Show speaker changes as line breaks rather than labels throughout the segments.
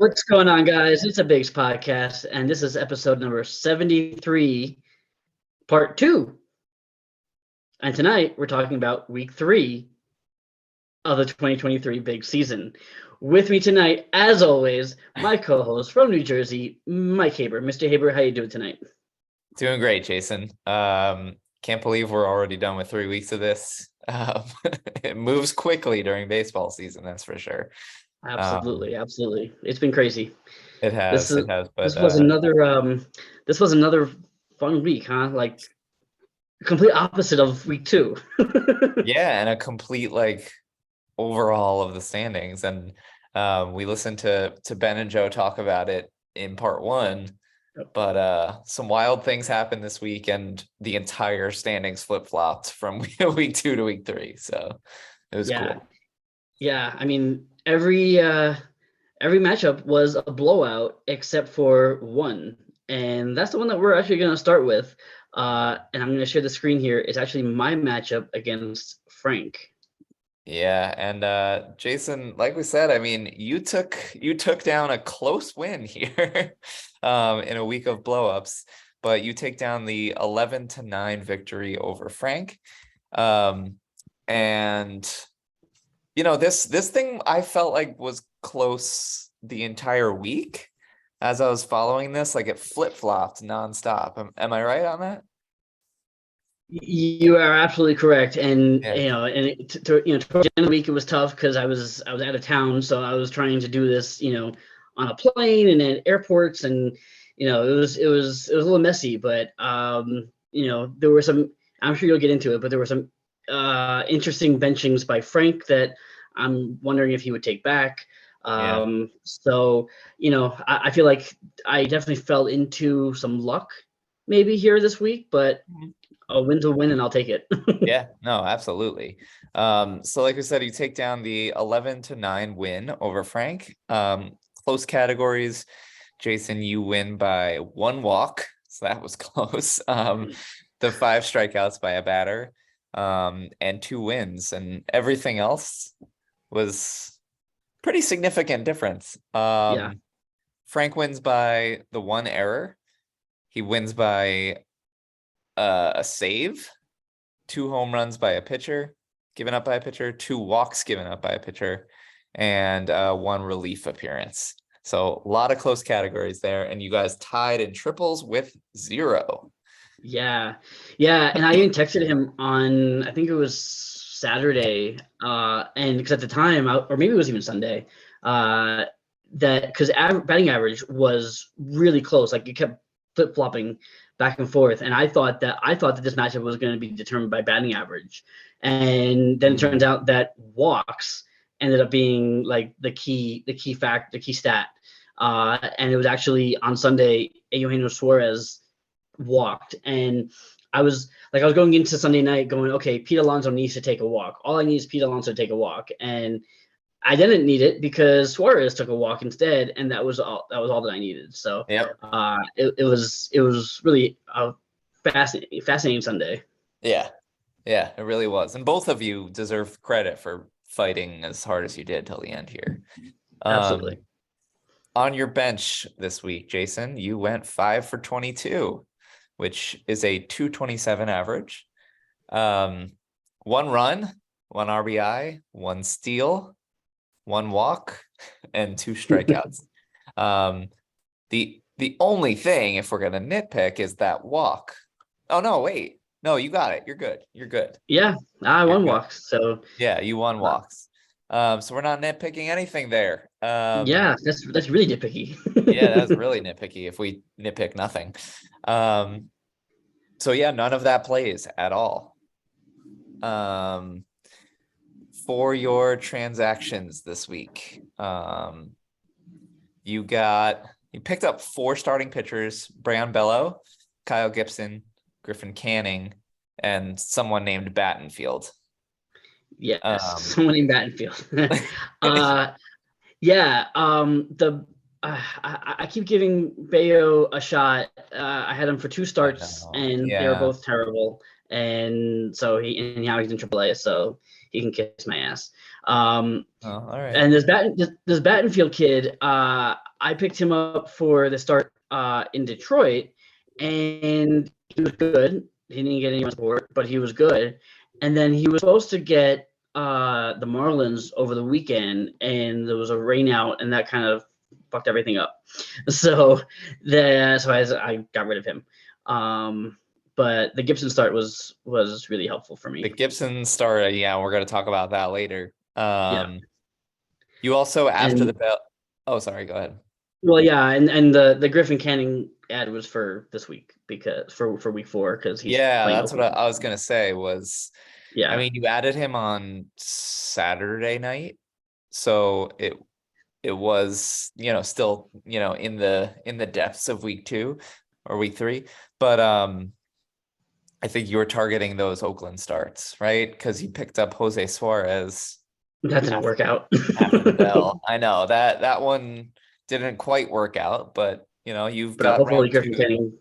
What's going on, guys? It's a Bigs podcast, and this is episode number 73, part 2. And tonight, we're talking about week 3 of the 2023 big season. With me tonight, as always, my co-host from New Jersey, Mike Haber. Mr. Haber, how you doing tonight?
Doing great, Jason. Can't believe we're already done with 3 weeks of this. It moves quickly during baseball season, that's for sure.
Absolutely. It's been crazy.
It has. But
this was another fun week, huh? Like complete opposite of week 2.
yeah, and a complete overall of the standings. And we listened to Ben and Joe talk about it in part 1. But some wild things happened this week, and the entire standings flip-flopped from week 2 to week 3. So it was cool.
Yeah, I mean, every matchup was a blowout except for one, and that's the one that we're actually going to start with. And I'm going to share the screen here. It's actually my matchup against Frank.
Yeah, and Jason, like we said, I mean, you took down a close win here in a week of blowups, but you take down the 11-9 victory over Frank. And you know, this thing I felt like was close the entire week as I was following this, like it flip-flopped nonstop. Am I right on that?
You are absolutely correct, and
Yeah.
towards the end of the week it was tough because I was out of town, so I was trying to do this, on a plane and at airports, and it was a little messy, but there were some. I'm sure you'll get into it, but there were some interesting benchings by Frank that I'm wondering if he would take back. So I feel like I definitely fell into some luck maybe here this week, but a win's a win and I'll take it.
Yeah, no, absolutely. So like we said, you take down the 11-9 win over Frank. Close categories, Jason, you win by 1 walk, so that was close. The 5 strikeouts by a batter, and 2 wins, and everything else was pretty significant difference.
Yeah.
Frank wins by the 1 error. He wins by a save, 2 home runs by a pitcher given up by a pitcher, 2 walks given up by a pitcher, and 1 relief appearance. So a lot of close categories there, and you guys tied in triples with 0.
Yeah. And I even texted him on, I think it was Saturday, and because at the time, or maybe it was even Sunday, that because batting average was really close, like it kept flip flopping back and forth, and I thought that this matchup was going to be determined by batting average, and then it turns out that walks ended up being like the key stat, and it was actually on Sunday, Eugenio Suarez walked, and I was going into Sunday night going, okay, Pete Alonso needs to take a walk. All I need is Pete Alonso to take a walk, and I didn't need it because Suarez took a walk instead, and that was all that I needed. So
Yep.
It was really a fascinating Sunday.
Yeah, it really was, and both of you deserve credit for fighting as hard as you did till the end here.
Absolutely.
On your bench this week, Jason, you went 5 for 22, which is a 227 average. 1 run, 1 RBI, 1 steal, 1 walk, and 2 strikeouts. The only thing, if we're gonna nitpick, is that walk. Oh no, wait. No, you got it. You're good.
Yeah, I won walks. So
yeah, you won walks. So we're not nitpicking anything there.
Yeah, that's really nitpicky.
Yeah, that's really nitpicky if we nitpick nothing. So yeah, none of that plays at all. For your transactions this week, you picked up 4 starting pitchers: Brayan Bello, Kyle Gibson, Griffin Canning, and someone named Battenfield.
Yes, someone named Battenfield. I keep giving Bayo a shot. I had him for 2 starts, and they were both terrible. And so now he's in AAA. So he can kiss my ass.
all right.
And this Battenfield kid, I picked him up for the start in Detroit, and he was good. He didn't get any support, but he was good. And then he was supposed to get the Marlins over the weekend, and there was a rain out, and that kind of fucked everything up. So I got rid of him. But the Gibson start was really helpful for me.
The Gibson start, yeah, we're going to talk about that later.
Yeah.
You also, after
And
the bell. Oh, sorry, go ahead.
well, yeah, and the Griffin Canning ad was for this week, because for week 4, because he's playing
That's what
Oakland.
I was going to say was,
Yeah.
I mean, you added him on Saturday night, so it was, still, in the depths of week 2 or week 3, but I think you were targeting those Oakland starts, right? Because you picked up Jose Suarez
That did not work out.
after the bell. I know that one didn't quite work out, but you've
But
got
hopefully
round
Griffin
2.
Canning,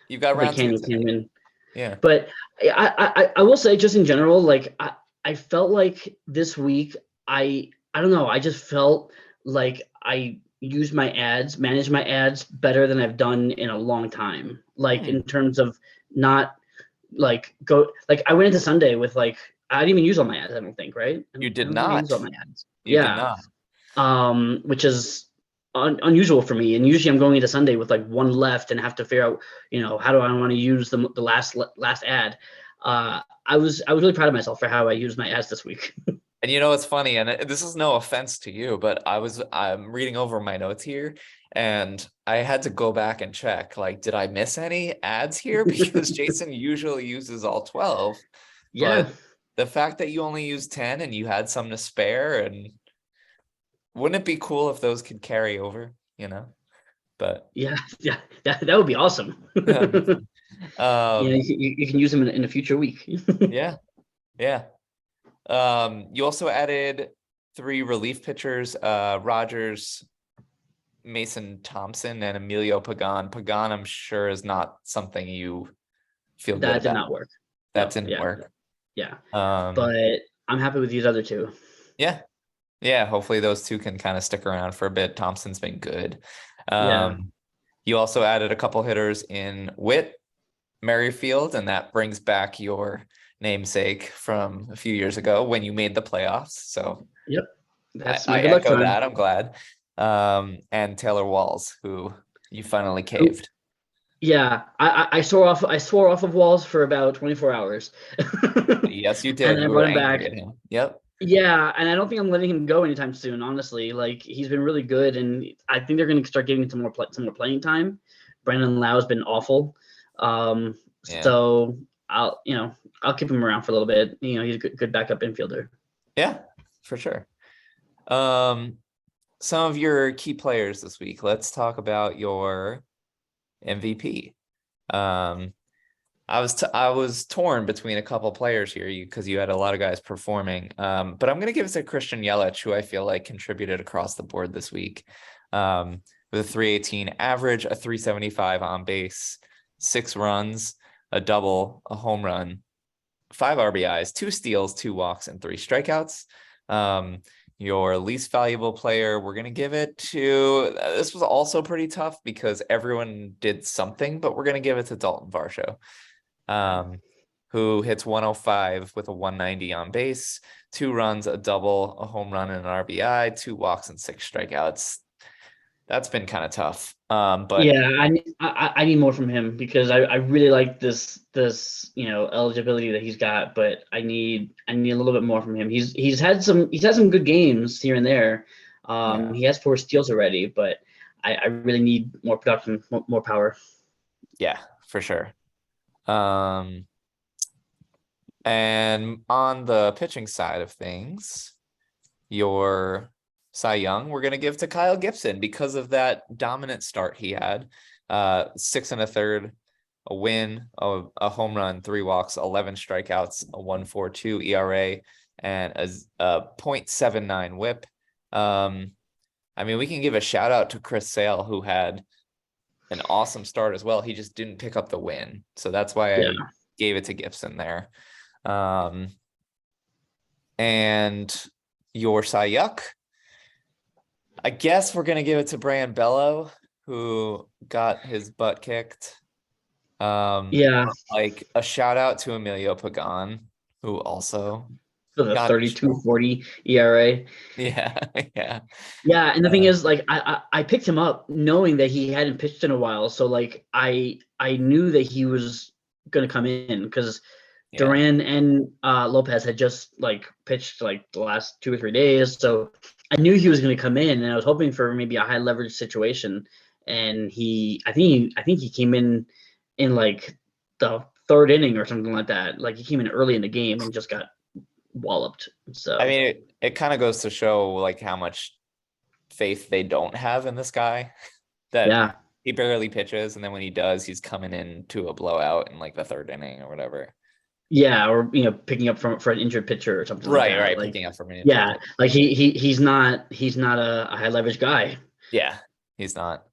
You've got round 2
came
tonight.
in.
Yeah.
But I will say, just in general, like I felt like this week, I don't know, I just felt like I managed my ads better than I've done in a long time. Like in terms of not like I went into Sunday with like, I didn't even use all my ads, I don't think, right?
You
I
did
don't think I used
not.
all my ads.
You did
Yeah.
not.
Which is unusual for me. And usually I'm going into Sunday with like one left and have to figure out, how do I want to use the last ad. I was really proud of myself for how I used my ads this week.
And it's funny, and this is no offense to you, but I'm reading over my notes here, and I had to go back and check, like, did I miss any ads here? Because Jason usually uses all 12.
Yeah.
But the fact that you only used 10 and you had some to spare, and wouldn't it be cool if those could carry over, But
Yeah. That would be awesome.
that'd be fun.
You can use them in a future week.
Yeah. You also added 3 relief pitchers, Rogers, Mason Thompson, and Emilio Pagan. Pagan, I'm sure, is not something you feel good
That did
about.
not work.
That didn't work.
Yeah.
Um,
But I'm happy with these other 2.
yeah. Hopefully those 2 can kind of stick around for a bit. Thompson's been good.
Yeah.
You also added a couple hitters in Witt, Merrifield, and that brings back your namesake from a few years ago when you made the playoffs. So
Yep. That's
I
my good luck
echo
charm.
that. I'm glad. And Taylor Walls, who you finally caved.
Yeah, I swore off of Walls for about 24 hours.
Yes, you
And
did.
I
You were
brought him
angry
back.
at him. Yep.
Yeah, and I don't think I'm letting him go anytime soon, honestly. Like, he's been really good, and I think they're going to start giving him some more playing time. Brandon Lau's been awful.
Yeah.
So I'll keep him around for a little bit. He's a good backup infielder.
Yeah, for sure. Some of your key players this week. Let's talk about your MVP. I was torn between a couple players here because you had a lot of guys performing. But I'm gonna give it to Christian Yelich, who I feel like contributed across the board this week. With a 318 average, a 375 on base, 6 runs, a double, a home run, 5 RBIs, 2 steals, 2 walks, and 3 strikeouts. Your least valuable player, we're going to give it to, this was also pretty tough because everyone did something, but we're going to give it to Dalton Varsho, who hits 105 with a 190 on base, 2 runs, a double, a home run, and an RBI, 2 walks, and 6 strikeouts. That's been kind of tough. But
yeah, I need more from him because I really like this eligibility that he's got, but I need a little bit more from him. He's had some good games here and there. He has 4 steals already, but I really need more production, more power.
Yeah, for sure. And on the pitching side of things, your Cy Young, we're going to give to Kyle Gibson because of that dominant start he had. 6 1/3, a win, a home run, 3 walks, 11 strikeouts, a 1.42 ERA, and a .79 WHIP. I mean, we can give a shout out to Chris Sale, who had an awesome start as well. He just didn't pick up the win, so that's why I gave it to Gibson there. And your Cy Yuck, I guess we're gonna give it to Brian Bello, who got his butt kicked.
Yeah,
Like a shout out to Emilio Pagan, who also
for the
got
32.40 ERA.
yeah, yeah.
Yeah, and the thing is, like, I picked him up knowing that he hadn't pitched in a while, so like I knew that he was gonna come in because
Yeah.
Duran and Lopez had just like pitched like the last 2 or 3 days, so I knew he was gonna come in, and I was hoping for maybe a high leverage situation. And I think he came in like the third inning or something like that. Like he came in early in the game and just got walloped.
I
So
mean, it kind of goes to show like how much faith they don't have in this guy that
yeah.
he barely pitches, and then when he does, he's coming in to a blowout in like the third inning or whatever.
Yeah, or picking up from for an injured pitcher or something like
Right,
that.
right,
Like,
picking up from an injured
yeah,
pitcher.
like he's not a high leverage guy.
Yeah, he's not.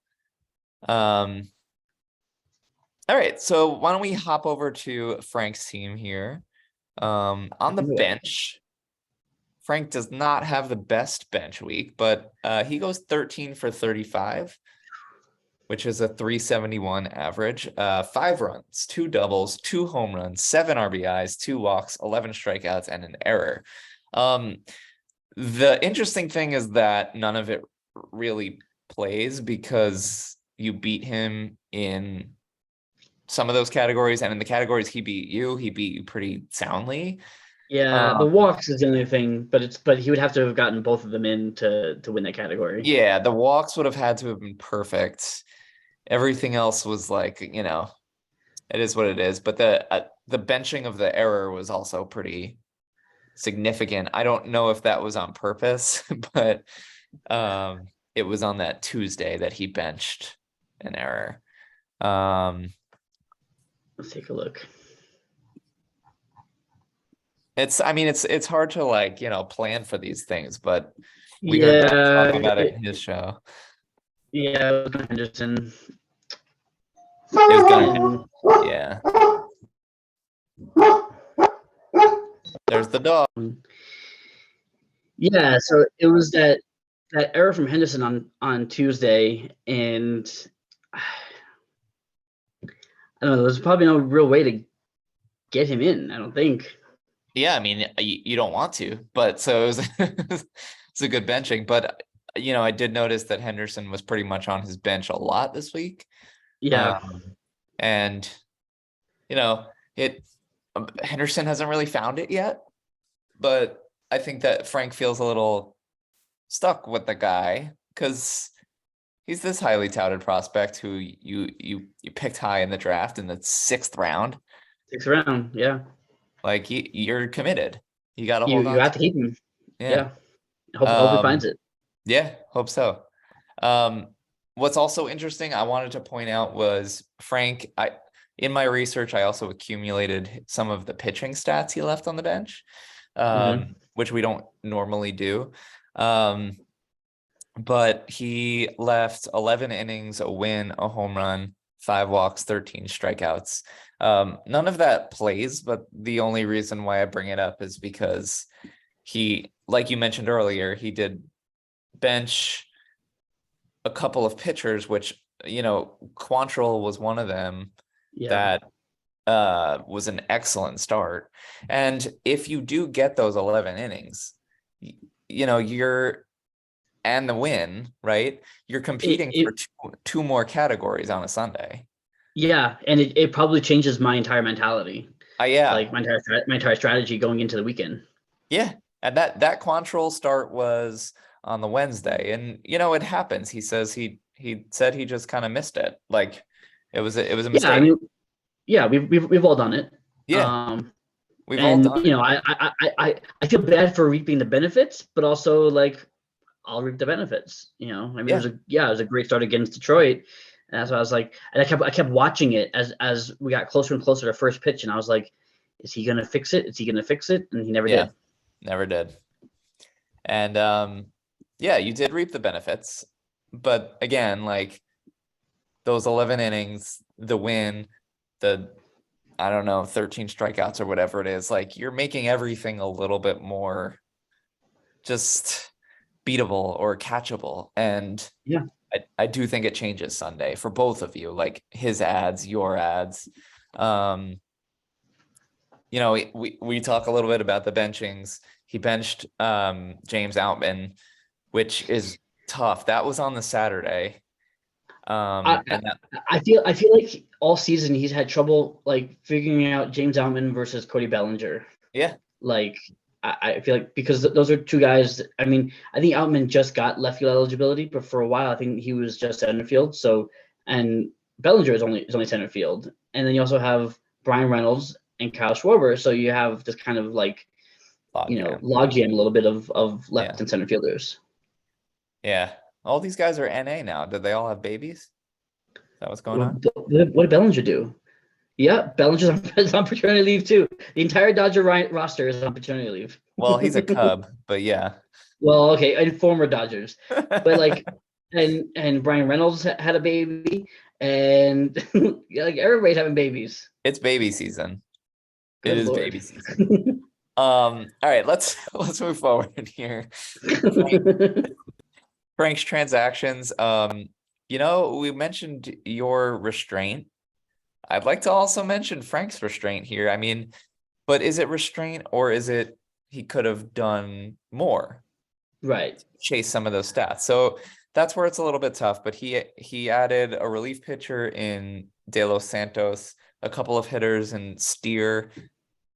Um, all right, so why don't we hop over to Frank's team here? On the bench, Frank does not have the best bench week, but he goes 13 for 35, which is a 371 average. 5 runs, 2 doubles, 2 home runs, 7 RBIs, 2 walks, 11 strikeouts, and an error. The interesting thing is that none of it really plays because you beat him in some of those categories, and in the categories he beat you pretty soundly.
Yeah, the walks is the only thing, but he would have to have gotten both of them in to win that category.
Yeah, the walks would have had to have been perfect. Everything else was like, it is what it is. But the benching of the error was also pretty significant. I don't know if that was on purpose, but it was on that Tuesday that he benched an error.
Let's take a look.
It's hard to like, plan for these things, but we heard Matt
Yeah,
talk about it in his show.
yeah, it was Henderson.
It was gonna,
And
yeah. There's the dog.
yeah, so it was that error from Henderson on Tuesday, and I don't know. There's probably no real way to get him in. I don't think.
Yeah, I mean, you don't want to, but so it was it's a good benching. But I did notice that Henderson was pretty much on his bench a lot this week.
Yeah,
And it Henderson hasn't really found it yet, but I think that Frank feels a little stuck with the guy because he's this highly touted prospect who you picked high in the draft in the 6th round.
6th round. Yeah,
Like you're committed. You got to
you
hold on.
have to keep him.
Yeah.
Hope he finds it.
Yeah, hope so. What's also interesting, I wanted to point out was Frank. In my research, I also accumulated some of the pitching stats he left on the bench, which we don't normally do. But he left 11 innings, a win, a home run, 5 walks, 13 strikeouts. None of that plays, but the only reason why I bring it up is because he, like you mentioned earlier, he did bench a couple of pitchers, which, Quantrill was one of them that was an excellent start. And if you do get those 11 innings, you're and the win, right? You're competing for two more categories on a Sunday.
Yeah, and it probably changes my entire mentality.
Yeah.
Like my entire strategy going into the weekend.
Yeah. And that Quantrill start was on the Wednesday, and it happens. He says he said he just kind of missed it. Like it was a mistake.
Yeah, I mean, we've all done it.
Yeah. We've all
and
done it.
I feel bad for reaping the benefits, but also like I'll reap the benefits. I mean, it was a great start against Detroit. And that's why I was like, and I kept watching it as we got closer and closer to first pitch, and I was like, is he gonna fix it? Is he gonna fix it? And he never did.
Never did. And you did reap the benefits, but again, like those 11 innings, the win, the I don't know, 13 strikeouts or whatever it is. Like you're making everything a little bit more just beatable or catchable. And
Yeah.
I do think it changes Sunday for both of you, like his ads, your ads. You know, we talk a little bit about the benchings. He benched James Outman, which is tough. That was on the Saturday.
I,
And that,
I feel like all season he's had trouble like figuring out James Outman versus Cody Bellinger.
yeah,
Like I feel like because those are two guys. I mean, I think Outman just got left field eligibility, but for a while I think he was just center field. So and Bellinger is only center field, and then you also have Brian Reynolds and Kyle Schwarber. So you have this kind of like logjam a little bit of left
yeah,
and center fielders.
yeah. All these guys are NA now. Did they all have babies? Is that what's going on?
What did Bellinger do? Yeah, Bellinger's on paternity leave too. The entire Dodger roster is on paternity leave.
Well, he's a Cub, but yeah.
Well, okay, and former Dodgers, but like, and Brian Reynolds had a baby, and like everybody's having babies.
It's baby season. It
Good
is
Lord.
baby season. All right, let's move forward here. Frank's transactions. We mentioned your restraint. I'd like to also mention Frank's restraint here. I mean, but is it restraint or is it he could have done more?
Right.
Chase some of those stats. So that's where it's a little bit tough, but he added a relief pitcher in De Los Santos, a couple of hitters in Steer,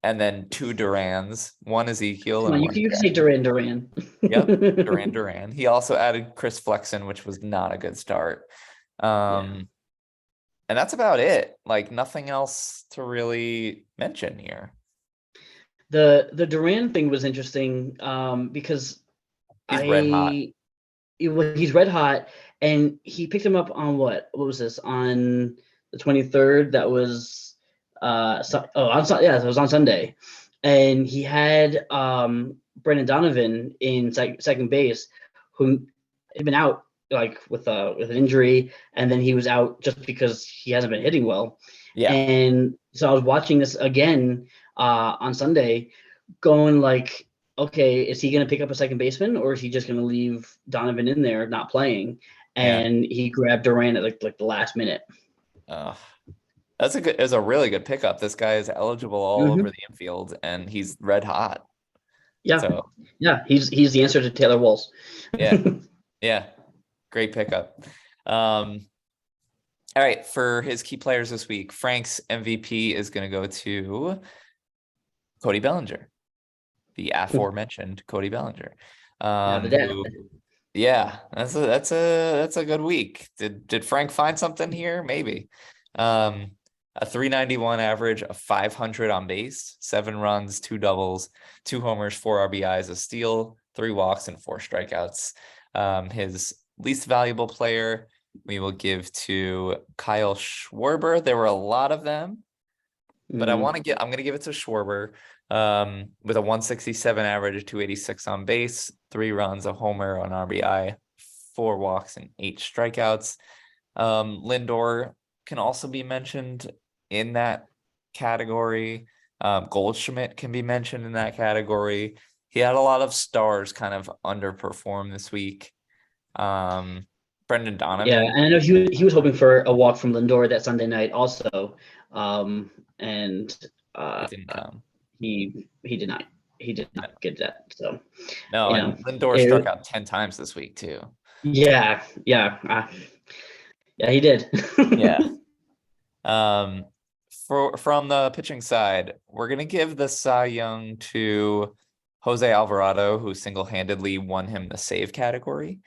and then 2 Durans, one Ezekiel.
Come on, you can say Duran.
Yep, Duran. He also added Chris Flexen, which was not a good start. And that's about it. Like nothing else to really mention here.
The Duran thing was interesting because
He's red hot.
He's red hot, and he picked him up on what was this on the 23rd? That was it was on Sunday, and he had Brendan Donovan in second base, who had been out like with an injury, and then he was out just because he hasn't been hitting well.
Yeah.
And so I was watching this again on Sunday, going like, okay, is he going to pick up a second baseman, or is he just going to leave Donovan in there not playing? And he grabbed Duran at like the last minute.
It's a really good pickup. This guy is eligible all over the infield, and he's red hot.
Yeah, so. Yeah, he's the answer to Taylor Walls.
Yeah, great pickup. All right, for his key players this week, Frank's MVP is going to go to Cody Bellinger, the aforementioned Cody Bellinger. That's a good week. Did Frank find something here? Maybe. A 391 average, a 500 on base, 7 runs, 2 doubles, 2 homers, 4 RBIs, a steal, 3 walks, and 4 strikeouts. His least valuable player we will give to Kyle Schwarber. There were a lot of them, but I'm going to give it to Schwarber with a 167 average, a 286 on base, 3 runs, a homer, an RBI, 4 walks, and 8 strikeouts. Lindor can also be mentioned in that category. Goldschmidt can be mentioned in that category. He had a lot of stars kind of underperform this week. Brendan Donovan.
Yeah, and I know he was hoping for a walk from Lindor that Sunday night also. It
didn't come.
He did not get that. So
no, and Lindor struck out 10 times this week too.
Yeah, he did.
Yeah. From the pitching side, we're gonna give the Cy Young to Jose Alvarado, who single-handedly won him the save category.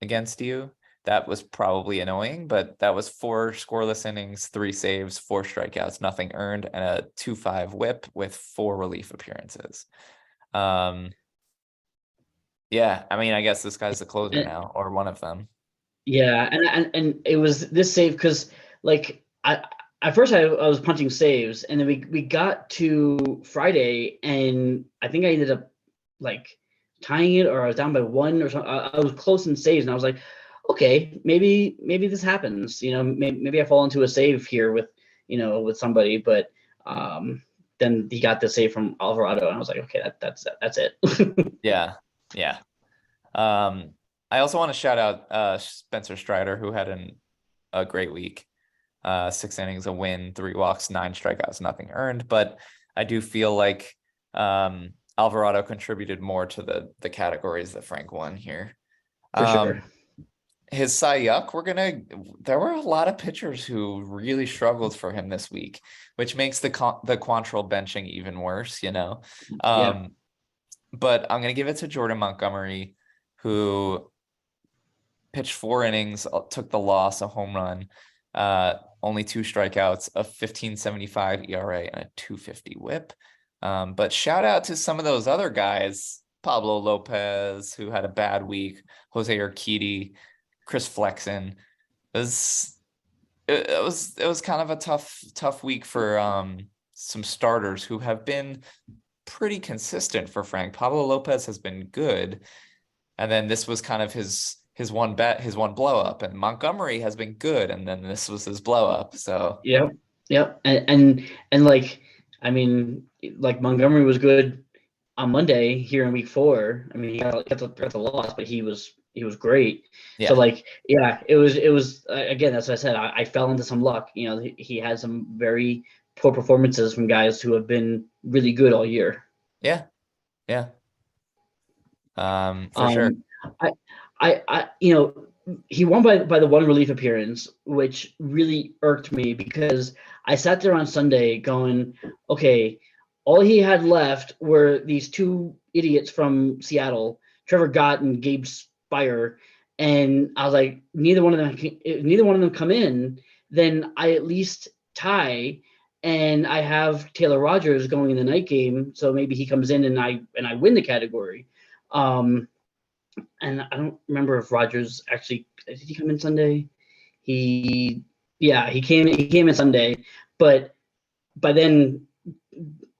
Against you. That was probably annoying, but that was 4 scoreless innings, 3 saves, 4 strikeouts, nothing earned, and a 2.5 whip with 4 relief appearances. I mean, I guess this guy's the closer now, or one of them.
Yeah, and it was this save because like at first I was punching saves, and then we got to Friday, and I think I ended up like tying it, or I was down by 1 or something. I was close in saves, and I was like, okay, maybe this happens. Maybe I fall into a save here with with somebody, but then he got the save from Alvarado, and I was like, okay, that's it.
Yeah. Yeah. I also want to shout out Spencer Strider, who had a great week. 6 innings, a win, 3 walks, 9 strikeouts, nothing earned. But I do feel like Alvarado contributed more to the categories that Frank won here.
For sure.
His Cy Yuck, there were a lot of pitchers who really struggled for him this week, which makes the Quantrill benching even worse,
Yeah.
But I'm gonna give it to Jordan Montgomery, who pitched 4 innings, took the loss, a home run, only 2 strikeouts, a 15.75 ERA, and a 2.50 WHIP. But shout out to some of those other guys, Pablo Lopez, who had a bad week, Jose Urquidy, Chris Flexen. It was kind of a tough week for some starters who have been pretty consistent for Frank. Pablo Lopez has been good, and then this was kind of his one blow up, and Montgomery has been good, and then this was his blow up. So
Yep. And like, I mean, like Montgomery was good on Monday here in week 4. I mean, he got the loss, but he was great.
yeah.
So like, yeah, it was again, that's what I said. I fell into some luck. He had some very poor performances from guys who have been really good all year.
Yeah. For sure.
I he won by the one relief appearance, which really irked me because I sat there on Sunday going, okay, all he had left were these 2 idiots from Seattle, Trevor Gott and Gabe Spire, and I was like, neither one of them come in, then I at least tie, and I have Taylor Rogers going in the night game, so maybe he comes in and I win the category. And I don't remember if Rogers actually did he come in Sunday. He came in Sunday, but by then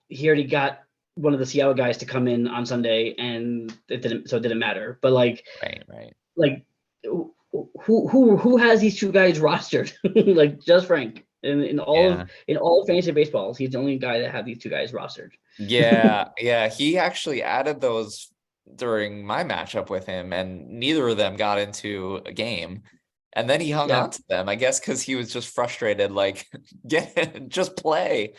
he already got one of the Seattle guys to come in on Sunday, and it didn't matter. But like,
right.
Like, who has these 2 guys rostered? Like, just Frank. In all of fantasy baseball, he's the only guy that had these 2 guys rostered.
Yeah. He actually added those during my matchup with him, and neither of them got into a game. And then he hung on to them, I guess, because he was just frustrated, like, just play.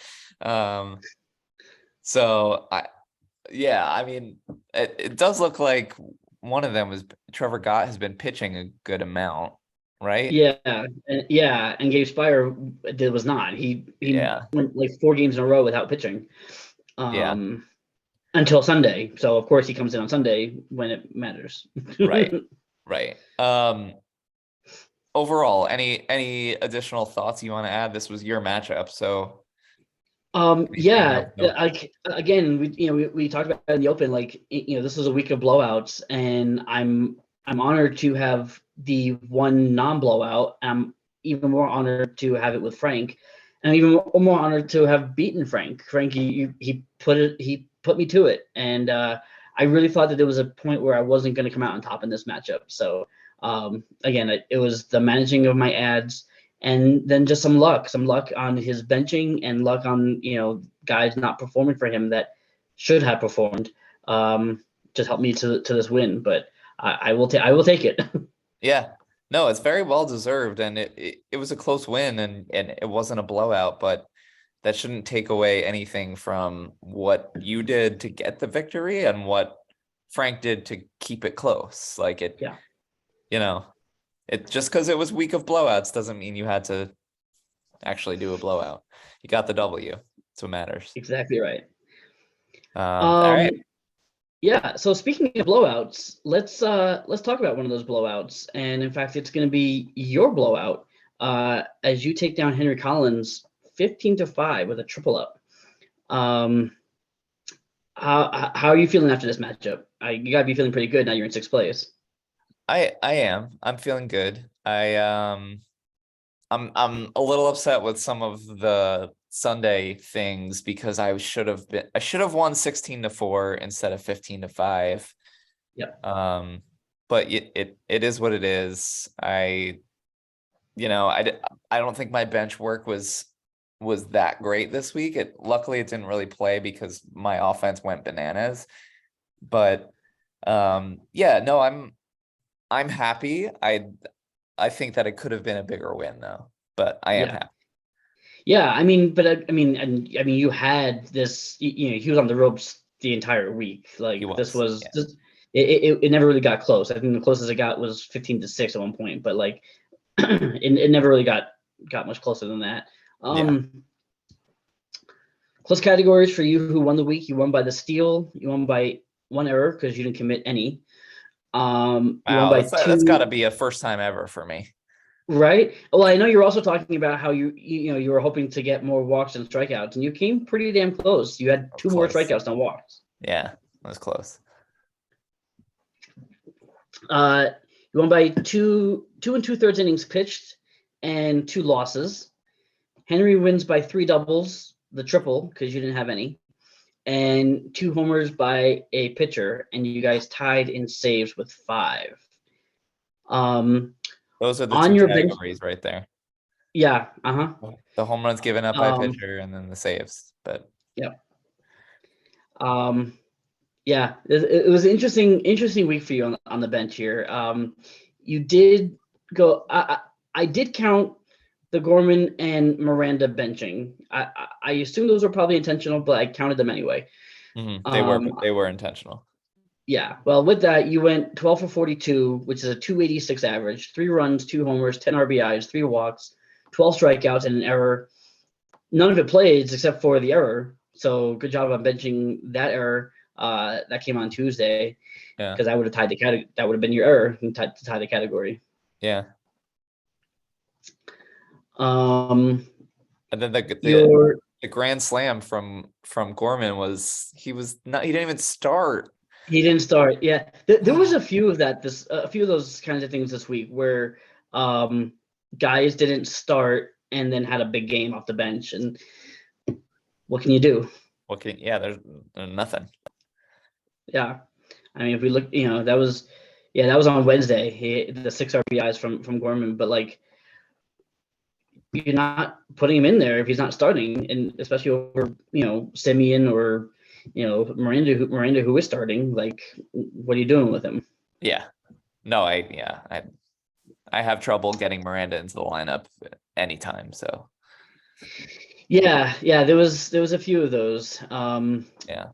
So I mean, it does look like one of them was Trevor Gott has been pitching a good amount, right?
And Gabe Spire was not. He went like 4 games in a row without pitching. Until Sunday. So of course he comes in on Sunday when it matters.
Right. Overall, any additional thoughts you want to add? This was your matchup, so
like, again, we talked about it in the open, like, this was a week of blowouts, and I'm honored to have the one non-blowout. I'm even more honored to have it with Frank, and I'm even more honored to have beaten Frank. He put me to it, and I really thought that there was a point where I wasn't going to come out on top in this matchup. So again, it was the managing of my ads, and then just some luck on his benching, and luck on guys not performing for him that should have performed. Just helped me to this win, but I will take it.
Yeah, no, it's very well deserved, and it was a close win, and it wasn't a blowout, but that shouldn't take away anything from what you did to get the victory and what Frank did to keep it close. Like it just because it was week of blowouts doesn't mean you had to actually do a blowout. You got the W. That's what matters.
Exactly right.
All right.
Yeah. So speaking of blowouts, let's talk about one of those blowouts. And in fact, it's going to be your blowout as you take down Henry Collins 15-5 with a triple up. How are you feeling after this matchup? You gotta be feeling pretty good now. You're in 6th place.
I am. I'm feeling good. I'm a little upset with some of the Sunday things because I should have won 16-4 instead of 15-5.
Yeah.
But it is what it is. I don't think my bench work was was that great this week. Luckily it didn't really play because my offense went bananas. But yeah, no, I'm happy. I think that it could have been a bigger win though, but I am
Yeah.
happy.
Yeah, I mean, but I mean, and I mean, you had this. He was on the ropes the entire week. Like this was,
Yeah.
it never really got close. I think the closest it got was 15-6 at one point, but like, it never really got much closer than that. Close categories for you who won the week. You won by the steal. You won by one error because you didn't commit any. You won
Wow,
by
that's
two.
got to be a first time ever for me.
Right. Well, I know you're also talking about how you were hoping to get more walks and strikeouts, and you came pretty damn close. You had two more
Close.
strikeouts than walks.
Yeah, that was close.
You won by two and 2/3 innings pitched and 2 losses. Henry wins by 3 doubles, the triple because you didn't have any, and 2 homers by a pitcher, and you guys tied in saves with 5.
Those are the
On
two
your bench,
categories right there.
yeah,
The home runs given up by pitcher and then the saves. But
yeah. Yeah, it was an interesting week for you on the bench here. You did go. I did count the Gorman and Miranda benching. I assume those were probably intentional, but I counted them anyway.
they were intentional.
Yeah. Well, with that, you went 12 for 42, which is a 286 average, 3 runs, 2 homers, 10 RBIs, 3 walks, 12 strikeouts, and an error. None of it plays except for the error. So good job on benching that error. That came on Tuesday.
Yeah.
Because I would have tied the category. That would have been your error to tie the category.
Yeah.
And
then the grand slam from Gorman was he didn't even start.
He didn't start. Yeah, there was a few of those kinds of things this week where guys didn't start and then had a big game off the bench. And what can you do?
There's nothing.
Yeah, I mean, if we look, that was on Wednesday. The 6 RBIs from Gorman, but like, you're not putting him in there if he's not starting, and especially over Simeon or Miranda who is starting. Like, what are you doing with him?
Yeah, no, I have trouble getting Miranda into the lineup anytime. So
yeah, there was a few of those.
Yeah.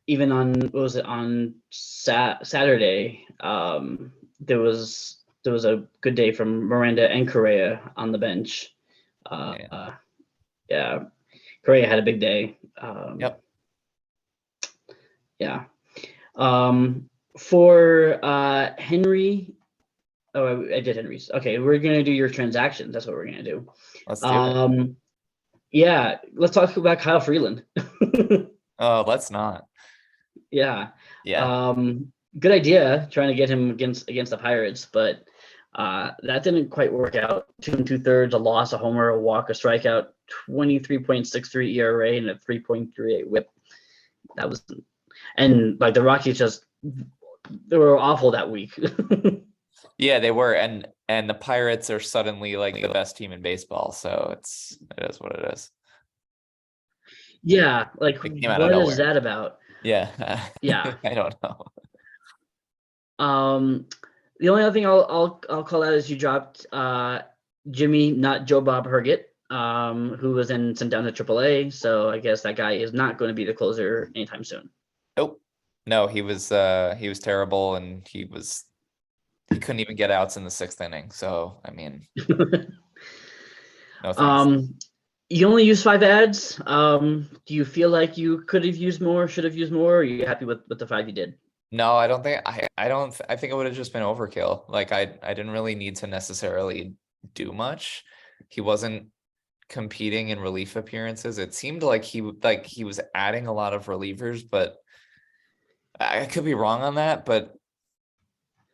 Even on Saturday, there was a good day from Miranda and Correa on the bench. Yeah, Correa had a big day.
Yep.
Yeah. For Henry, I did Henry's. Okay, we're gonna do your transactions. That's what we're gonna do.
Let's do it.
Yeah, let's talk about Kyle Freeland.
Oh, let's not.
Yeah.
Yeah.
Good idea trying to get him against the Pirates, but that didn't quite work out. 2 2/3, a loss, a homer, a walk, a strikeout, 23.63 ERA, and a 3.38 WHIP. That was, and like the Rockies they were awful that week.
Yeah, they were, and the Pirates are suddenly like the best team in baseball. So it is what it is.
Yeah, like what is that about?
Yeah.
Yeah.
I don't know.
The only other thing I'll call out is you dropped Jimmy, not Joe Bob Herget, who was then sent down to AAA. So I guess that guy is not going to be the closer anytime soon.
Nope. No, he was terrible, and he couldn't even get outs in the 6th inning. So I mean, no thanks.
You only use 5 ads. Do you feel like you could have used more, should have used more? Or are you happy with the 5 you did?
No, I don't think I think it would have just been overkill. Like I didn't really need to necessarily do much. He wasn't competing in relief appearances. It seemed like he was adding a lot of relievers, but I could be wrong on that, but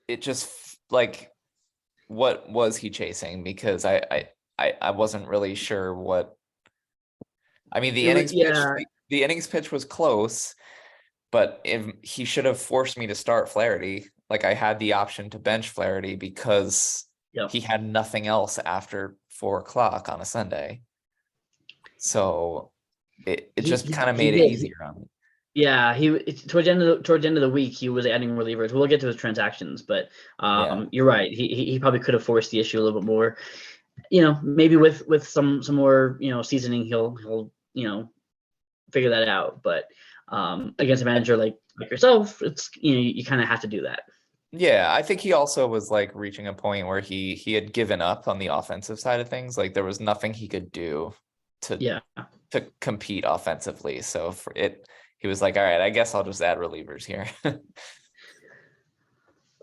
it just like, what was he chasing? Because I wasn't really sure what. I mean, the innings pitch was close, but if he should have forced me to start Flaherty, like I had the option to bench Flaherty because he had nothing else after 4 o'clock on a Sunday. So it just kind of
He
made it
did.
easier on me.
Yeah, towards the end of the week he was adding relievers. We'll get to his transactions, but
Yeah.
you're right. He probably could have forced the issue a little bit more. Maybe with some more seasoning, he'll figure that out. But against a manager like yourself, it's you kind of have to do that.
Yeah, I think he also was like reaching a point where he had given up on the offensive side of things. Like there was nothing he could do to
Yeah.
to compete offensively. So he was like, all right, I guess I'll just add relievers here.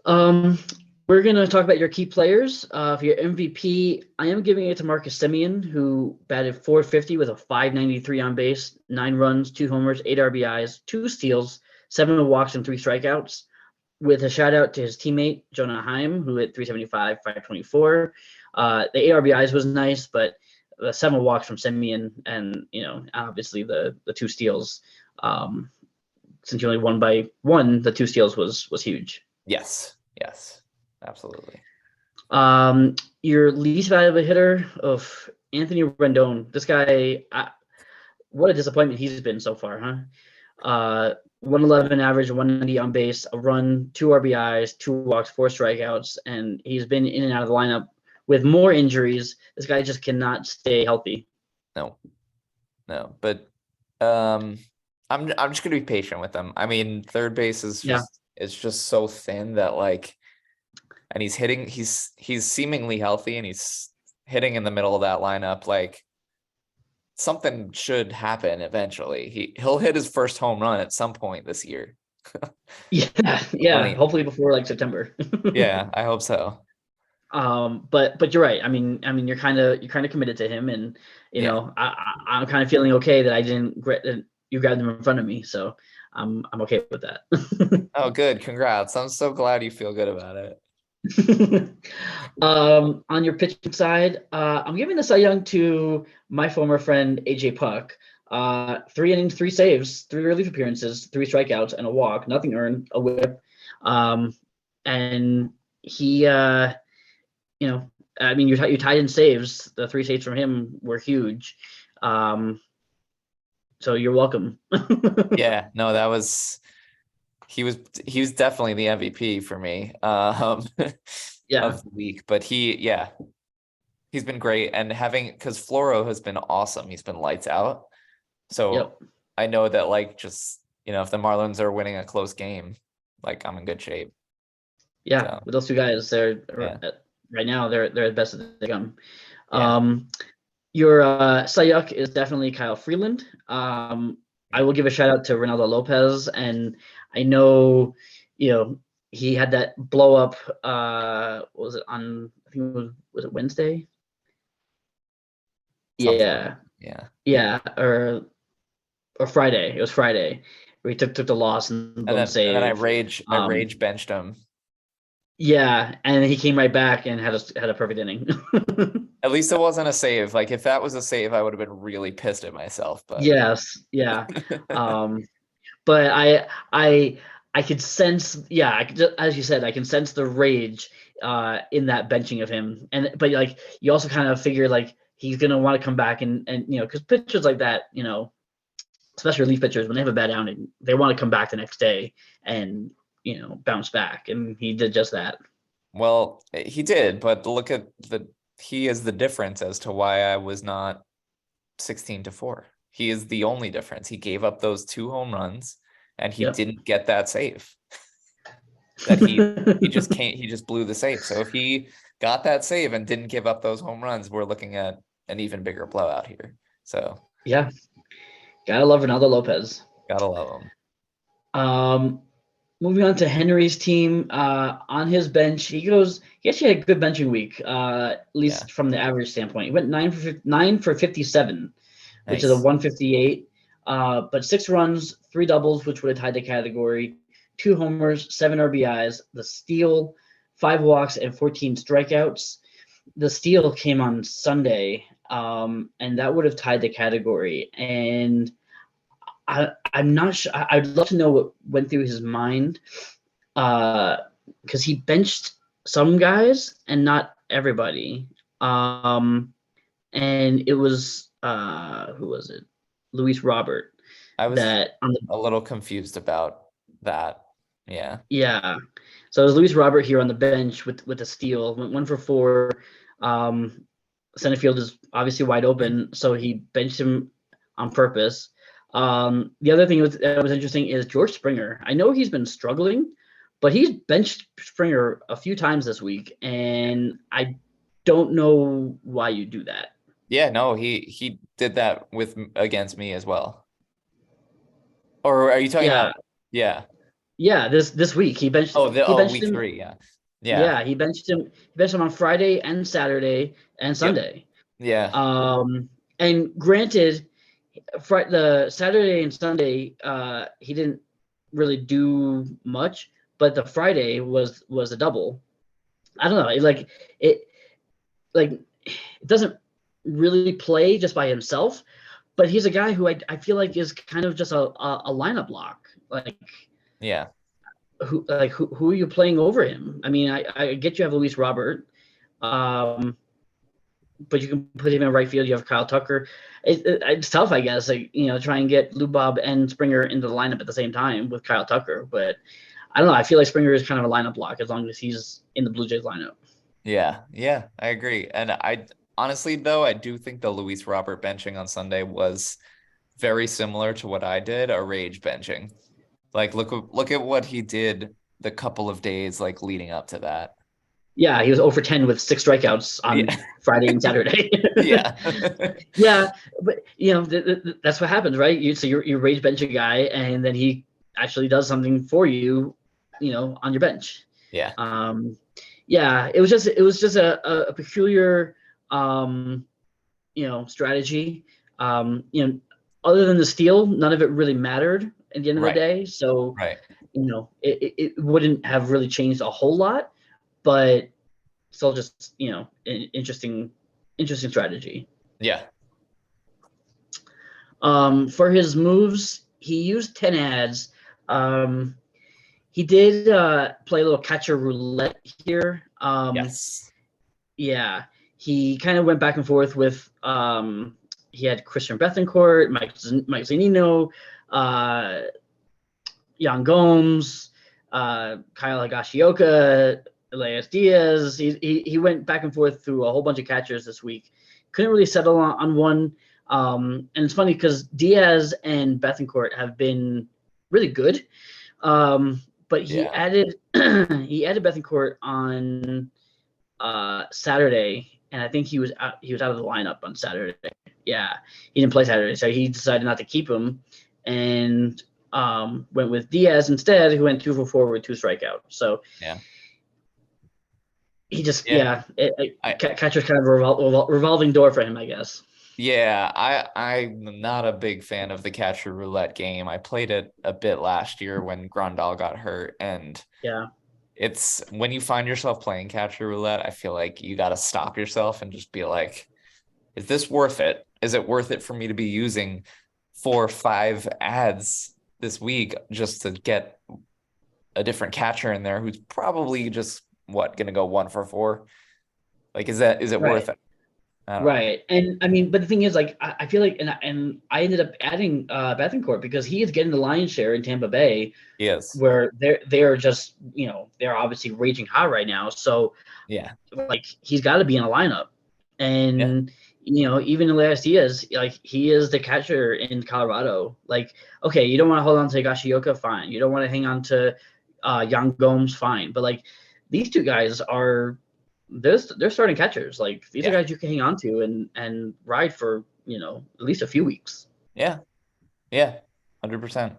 Um, we're gonna talk about your key players. For your MVP, I am giving it to Marcus Semien, who batted .450 with a .593 on base, 9 runs, 2 homers, 8 RBIs, 2 steals, 7 walks, and 3 strikeouts. With a shout out to his teammate Jonah Heim, who hit .375, .524. The 8 RBIs was nice, but the 7 walks from Semien, and obviously the 2 steals. Since you only won by 1, the 2 steals was huge.
Yes, absolutely.
Your least valuable hitter of Anthony Rendon. This guy, what a disappointment he's been so far, huh? 111 average, 190 on base, a run, 2 RBIs, 2 walks, 4 strikeouts, and he's been in and out of the lineup with more injuries. This guy just cannot stay healthy.
No, but I'm just gonna be patient with him. I mean, third base is just it's just so thin that like, and he's seemingly healthy and he's hitting in the middle of that lineup. Like something should happen eventually. He'll hit his first home run at some point this year.
Yeah. Hopefully before like September.
Yeah, I hope so.
But you're right. I mean, you're kind of committed to him, and I'm kind of feeling okay that I didn't you grabbed him in front of me, so I'm okay with that.
Oh, good. Congrats. I'm so glad you feel good about it.
On your pitching side, I'm giving the Cy Young to my former friend AJ Puck. 3 innings, 3 saves, 3 relief appearances, 3 strikeouts, and a walk. Nothing earned, a whip. And he, I mean, you tied in saves. The 3 saves from him were huge. So you're welcome.
Yeah, no, he was definitely the MVP for me of the week. But he's been great, and because Floro has been awesome. He's been lights out. So I know that like just if the Marlins are winning a close game, like I'm in good shape.
Yeah, so, with those 2 guys, they're right now they're as best as they come. Yeah. Your Cy Young is definitely Kyle Freeland. I will give a shout out to Ronaldo Lopez, and I know he had that blow up. Was it on? I think was it Wednesday?
Something.
Yeah, or Friday. It was Friday where he took the loss and save.
And then I rage benched him.
Yeah, and he came right back and had a perfect inning.
At least it wasn't a save. Like if that was a save, I would have been really pissed at myself. But
yes, yeah. But I could sense, as you said, I can sense the rage in that benching of him. But like you also kind of figure like he's gonna want to come back and because pitchers like that, especially relief pitchers, when they have a bad outing, they want to come back the next day and bounce back, and he did just that.
Well, he did, but look at he is the difference as to why I was not 16-4. He is the only difference. He gave up those 2 home runs, and he didn't get that save. That he just can't. He just blew the save. So if he got that save and didn't give up those home runs, we're looking at an even bigger blowout here. So
yeah, gotta love Ronaldo Lopez.
Gotta love him.
Moving on to Henry's team, on his bench, he actually had a good benching week, at least from the average standpoint. He went 9 for 57, which is a 158, but 6 runs, 3 doubles, which would have tied the category, 2 homers, 7 RBIs, the steal, 5 walks, and 14 strikeouts. The steal came on Sunday, and that would have tied the category. And I'm not sure. I'd love to know what went through his mind, because he benched some guys and not everybody. And and it was who was it? Luis Robert.
I was
That on the
a little confused about that. Yeah.
Yeah. So it was Luis Robert here on the bench with a steal. Went 1 for 4. Center field is obviously wide open, so he benched him on purpose. The other thing that was interesting is George Springer. I know he's been struggling, but he's benched Springer a few times this week, and I don't know why you do that.
Yeah, no, he did that against me as well. Or are you talking about? Yeah.
Yeah, this week he benched. He benched
week
him.
3, yeah.
Yeah, he benched him. He benched him on Friday and Saturday and Sunday.
Yep.
Yeah. And granted, the Saturday and Sunday, he didn't really do much, but the Friday was a double. I don't know. It doesn't really play just by himself, but he's a guy who I feel like is kind of just a lineup lock.
Yeah.
Who are you playing over him? I mean, I get you have Luis Robert, but you can put him in right field. You have Kyle Tucker. It's tough, I guess. Try and get Lubob and Springer into the lineup at the same time with Kyle Tucker. But I don't know. I feel like Springer is kind of a lineup block as long as he's in the Blue Jays lineup.
Yeah, I agree. And I honestly, though, I do think the Luis Robert benching on Sunday was very similar to what I did, a rage benching. Look at what he did the couple of days leading up to that.
Yeah, he was 0 for 10 with 6 strikeouts on Friday and Saturday.
Yeah.
Yeah, but that's what happens, right? You rage bench a guy, and then he actually does something for you, on your bench.
Yeah.
Yeah, it was just a peculiar, strategy. Other than the steal, none of it really mattered at the end of the day. So, it wouldn't have really changed a whole lot, but still just, an interesting strategy.
Yeah.
For his moves, he used 10 ads. He did play a little catcher roulette here.
Yes.
Yeah, he kind of went back and forth with he had Christian Bethancourt, Mike Zunino, Yan Gomes, Kyle Higashioka, Elias Diaz. He went back and forth through a whole bunch of catchers this week. Couldn't really settle on one. And it's funny because Diaz and Bethancourt have been really good. But he added Bethancourt on Saturday, and I think he was out of the lineup on Saturday. Yeah, he didn't play Saturday, so he decided not to keep him and went with Diaz instead, who went 2 for 4 with 2 strikeouts. So he just catcher's kind of a revolving door for him, I guess.
Yeah, I'm not a big fan of the catcher roulette game. I played it a bit last year when Grandal got hurt, and it's when you find yourself playing catcher roulette, I feel like you got to stop yourself and just be like, is this worth it? Is it worth it for me to be using 4 or 5 ads this week just to get a different catcher in there who's probably just going to go 1 for 4? Is it worth it?
Right. And I mean, but the thing is, I feel like, and I ended up adding Bethancourt because he is getting the lion's share in Tampa Bay.
Yes.
Where they're just, they're obviously raging hot right now. So he's got to be in a lineup. And even Elias Diaz, he is the catcher in Colorado. Okay, you don't want to hold on to Higashioka, fine. You don't want to hang on to Yan Gomes, fine. But these two guys are. They're starting catchers. These are guys you can hang on to and ride for at least a few weeks.
Yeah, 100%.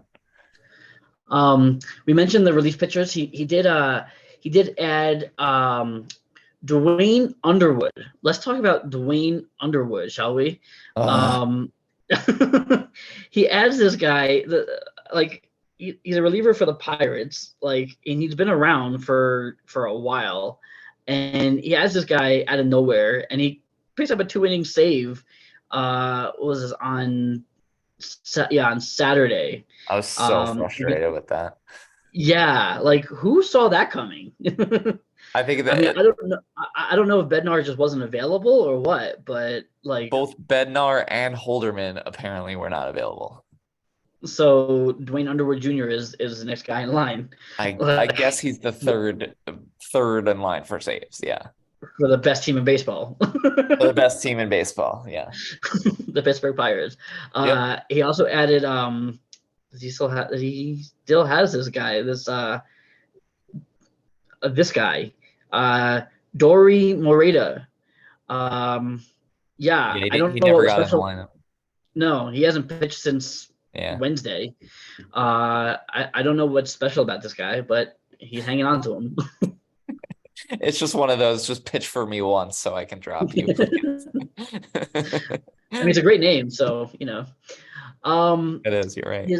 We mentioned the relief pitchers. He did add Dwayne Underwood. Let's talk about Dwayne Underwood, shall we? He adds this guy he's a reliever for the Pirates. And he's been around for a while. And he has this guy out of nowhere, and he picks up a 2-inning save. On Saturday.
I was so frustrated with that.
Yeah, who saw that coming?
I think
I don't know. I don't know if Bednar just wasn't available or what, but like,
Both Bednar and Holderman apparently were not available.
so Dwayne Underwood Jr. is the next guy in line.
I guess he's the third in line for saves. Yeah.
For the best team in baseball.
For the best team in baseball. Yeah.
The Pittsburgh Pirates.
Yep.
He also added he still has this guy, this guy, Dory Morita.
Yeah,
I don't
he
know what
never
was
got in the
special.
lineup.
No, he hasn't pitched since
Yeah.
Wednesday. I don't know what's special about this guy, but he's hanging on to him.
It's just one of those, just pitch for me once so I can drop you.
I mean, it's a great name, so
It is, you're right.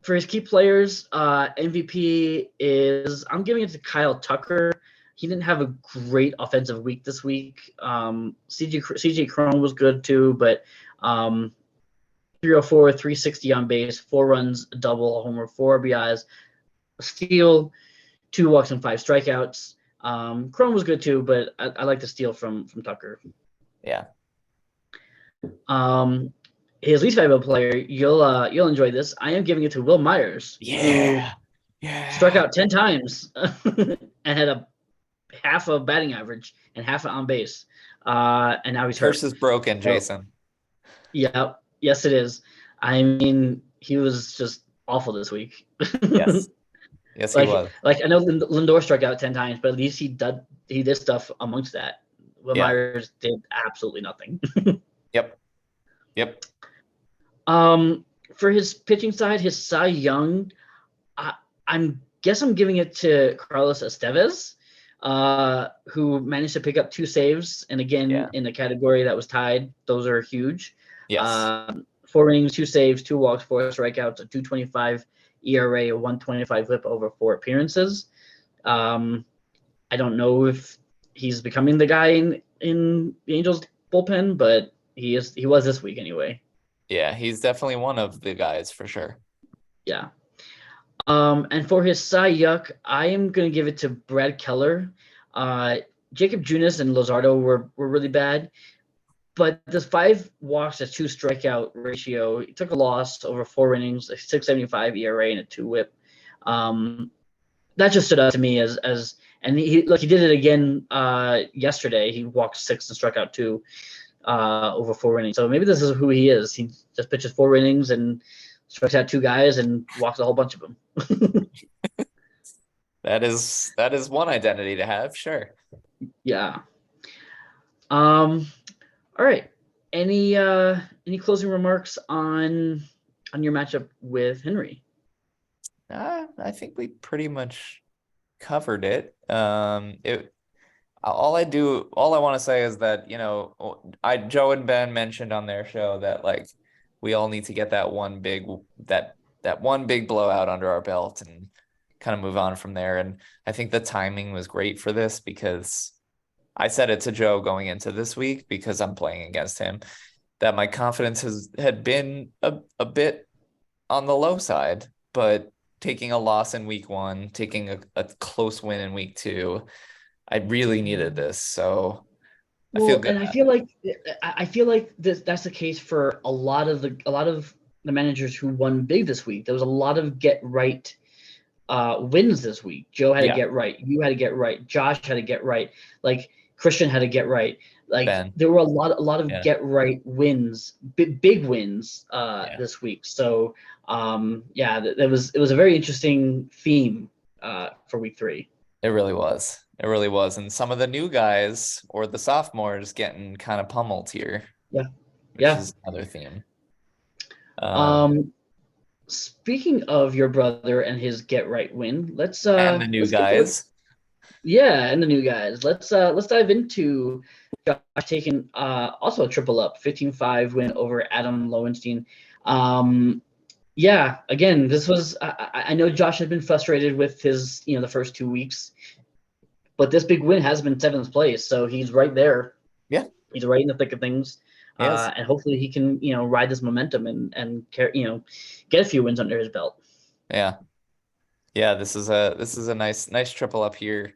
For his key players, MVP is, I'm giving it to Kyle Tucker. He didn't have a great offensive week this week. CJ Cron was good too, but 304, 360 on base, 4 runs, a double, a homer, 4 RBIs, a steal, 2 walks and 5 strikeouts. Cron was good too, but I like the steal from Tucker.
Yeah.
His least valuable player, you'll enjoy this. I am giving it to Will Myers.
Yeah.
Struck out 10 times and had a half a batting average and half on base. And now he's hurt.
Curse is broken, Jason.
Yeah. Yes, it is. I mean, he was just awful this week.
Yes. Yes, he was.
Like, I know Lindor struck out 10 times, but at least he did stuff amongst that. Will Myers did absolutely nothing.
Yep.
For his pitching side, his Cy Young, I'm giving it to Carlos Estevez, who managed to pick up 2 saves, and again in the category that was tied. Those are huge.
Yes.
4 innings, 2 saves, 2 walks, 4 strikeouts, a 2.25 ERA, a 1.25 WHIP over 4 appearances. I don't know if he's becoming the guy in the Angels bullpen, but he was this week anyway.
Yeah, he's definitely one of the guys for sure.
Yeah. And for his Cy Young, I am going to give it to Brad Keller. Jacob Junis and Luzardo were really bad, but this 5 walks, a 2 strikeout ratio, he took a loss over 4 innings, a 6.75 ERA and a 2 WHIP. That just stood out to me as and he did it again yesterday. He walked 6 and struck out 2 over 4 innings. So maybe this is who he is. He just pitches 4 innings and strikes out 2 guys and walks a whole bunch of them.
That is one identity to have, sure.
Yeah. All right. Any closing remarks on your matchup with Henry?
I think we pretty much covered it. All I want to say is that, Joe and Ben mentioned on their show that like we all need to get that one big blowout under our belt and kind of move on from there. And I think the timing was great for this because I said it to Joe going into this week because I'm playing against him that my confidence had been a bit on the low side, but taking a loss in week 1, taking a close win in week 2, I really needed this. So I feel good.
And I feel like that's the case for a lot of the managers who won big this week. There was a lot of get right wins this week. Joe had to get right. You had to get right. Josh had to get right. Like Christian had to get right. Like Ben. There were a lot of get right wins, big wins this week. So it was a very interesting theme for week 3.
It really was. It really was. And some of the new guys or the sophomores getting kind of pummeled here.
Yeah.
Which is another theme.
Speaking of your brother and his get right win, let's
and the new guys.
And the new guys. Let's dive into Josh taking also a triple up, 15-5 win over Adam Lowenstein. Again, this was I know Josh had been frustrated with his, the first 2 weeks, but this big win has been 7th place, so he's right there.
Yeah,
he's right in the thick of things, and hopefully he can ride this momentum and get a few wins under his belt.
Yeah, this is a nice triple up here.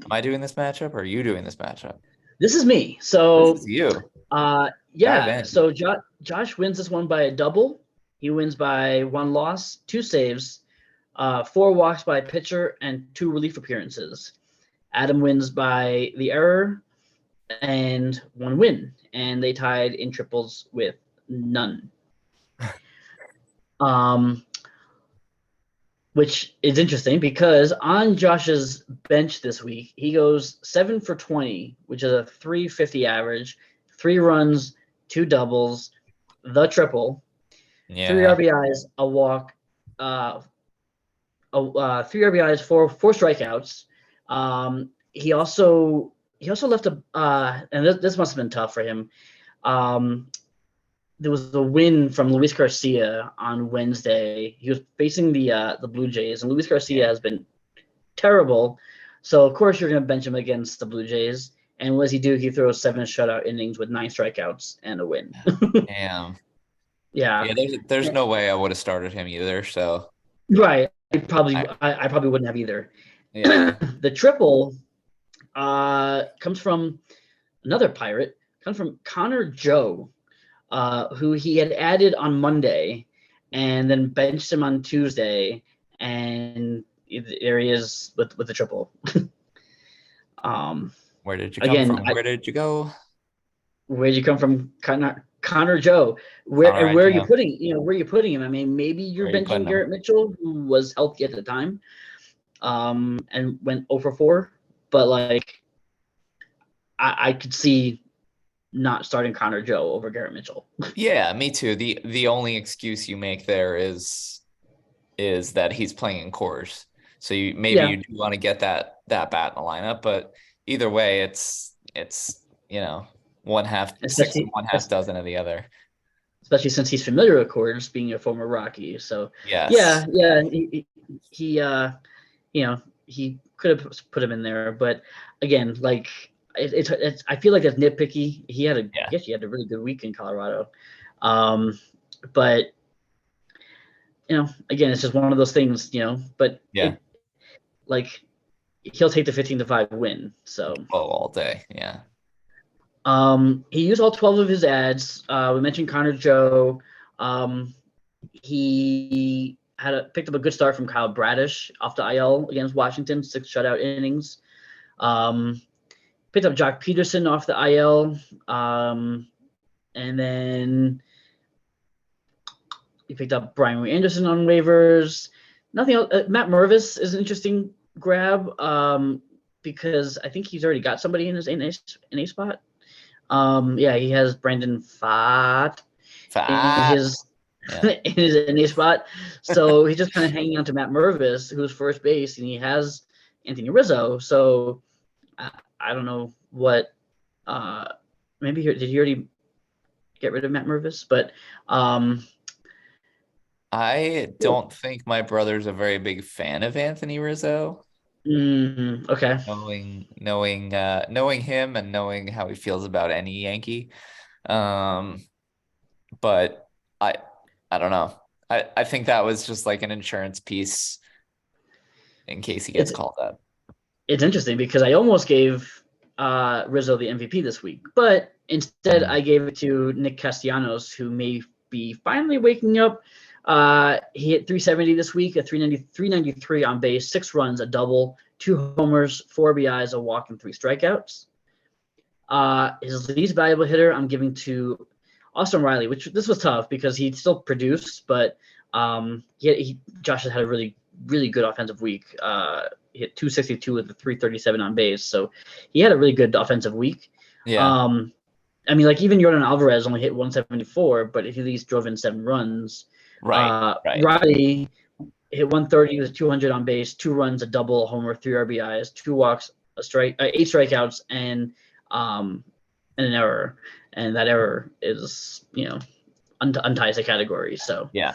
Am I doing this matchup or are you doing this matchup?
This is me.
This
So,
is you. Dive
yeah.
in.
So Josh wins this one by a double. He wins by 1 loss, 2 saves, 4 walks by pitcher, and 2 relief appearances. Adam wins by the error and 1 win, and they tied in triples with none. Which is interesting because on Josh's bench this week, he goes 7 for 20, which is a 350 average, 3 runs, 2 doubles, the triple, 3 RBIs, a walk, 3 RBIs, 4 strikeouts. He also left and this must have been tough for him. There was a win from Luis Garcia on Wednesday. He was facing the Blue Jays, and Luis Garcia has been terrible. So of course you're going to bench him against the Blue Jays. And what does he do? He throws 7 shutout innings with 9 strikeouts and a win.
Damn.
Yeah.
Yeah, there's no way I would have started him either. So
right, I probably wouldn't have either.
yeah.
The triple comes from another Pirate. Comes from Connor Joe. Who he had added on Monday and then benched him on Tuesday, and there he is with the triple.
Where did you come from? Where did you go?
Where'd you come from, Connor Joe? Where are you putting him? I mean, maybe you're benching Garrett Mitchell, who was healthy at the time, and went 0 for 4, but like I could see not starting Connor Joe over Garrett Mitchell.
Yeah, me too. The only excuse you make there is that he's playing in Coors. So you do want to get that bat in the lineup, but either way, it's one half six and one half dozen of the other.
Especially since he's familiar with Coors, being a former Rocky. So
yes.
He could have put him in there, but again, like it's I feel like that's nitpicky. He had I guess he had a really good week in Colorado, but again, it's just one of those things, But he'll take the 15-5 win. So
all day, yeah.
He used all 12 of his ads. We mentioned Connor Joe. He picked up a good start from Kyle Bradish off the IL against Washington, 6 shutout innings. Picked up Jock Peterson off the IL, and then he picked up Brian Anderson on waivers. Nothing else. Matt Mervis is an interesting grab because I think he's already got somebody in his NA spot. He has Brandon Pfaadt in his NA spot. So he's just kind of hanging on to Matt Mervis, who's first base, and he has Anthony Rizzo. So I don't know what maybe did he already get rid of Matt Mervis? But
I don't think my brother's a very big fan of Anthony Rizzo.
Okay.
Knowing him and knowing how he feels about any Yankee. But I don't know. I think that was just like an insurance piece in case he gets called up.
It's interesting because I almost gave Rizzo the MVP this week, but instead I gave it to Nick Castellanos, who may be finally waking up. He hit 370 this week, a 393 on base, 6 runs, a double, 2 homers, 4 RBIs, a walk, and 3 strikeouts. His least valuable hitter I'm giving to Austin Riley, which this was tough because he still produced, but Josh has had a really, really good offensive week. He hit 262 with a 337 on base, so he had a really good offensive week.
Yeah.
I mean, like even Jordan Alvarez only hit 174, but he at least drove in 7 runs.
Right.
Riley hit 130 with 200 on base, 2 runs, a double, a homer, 3 RBIs, 2 walks, 8 strikeouts, and an error. And that error is, unties the category. So
yeah.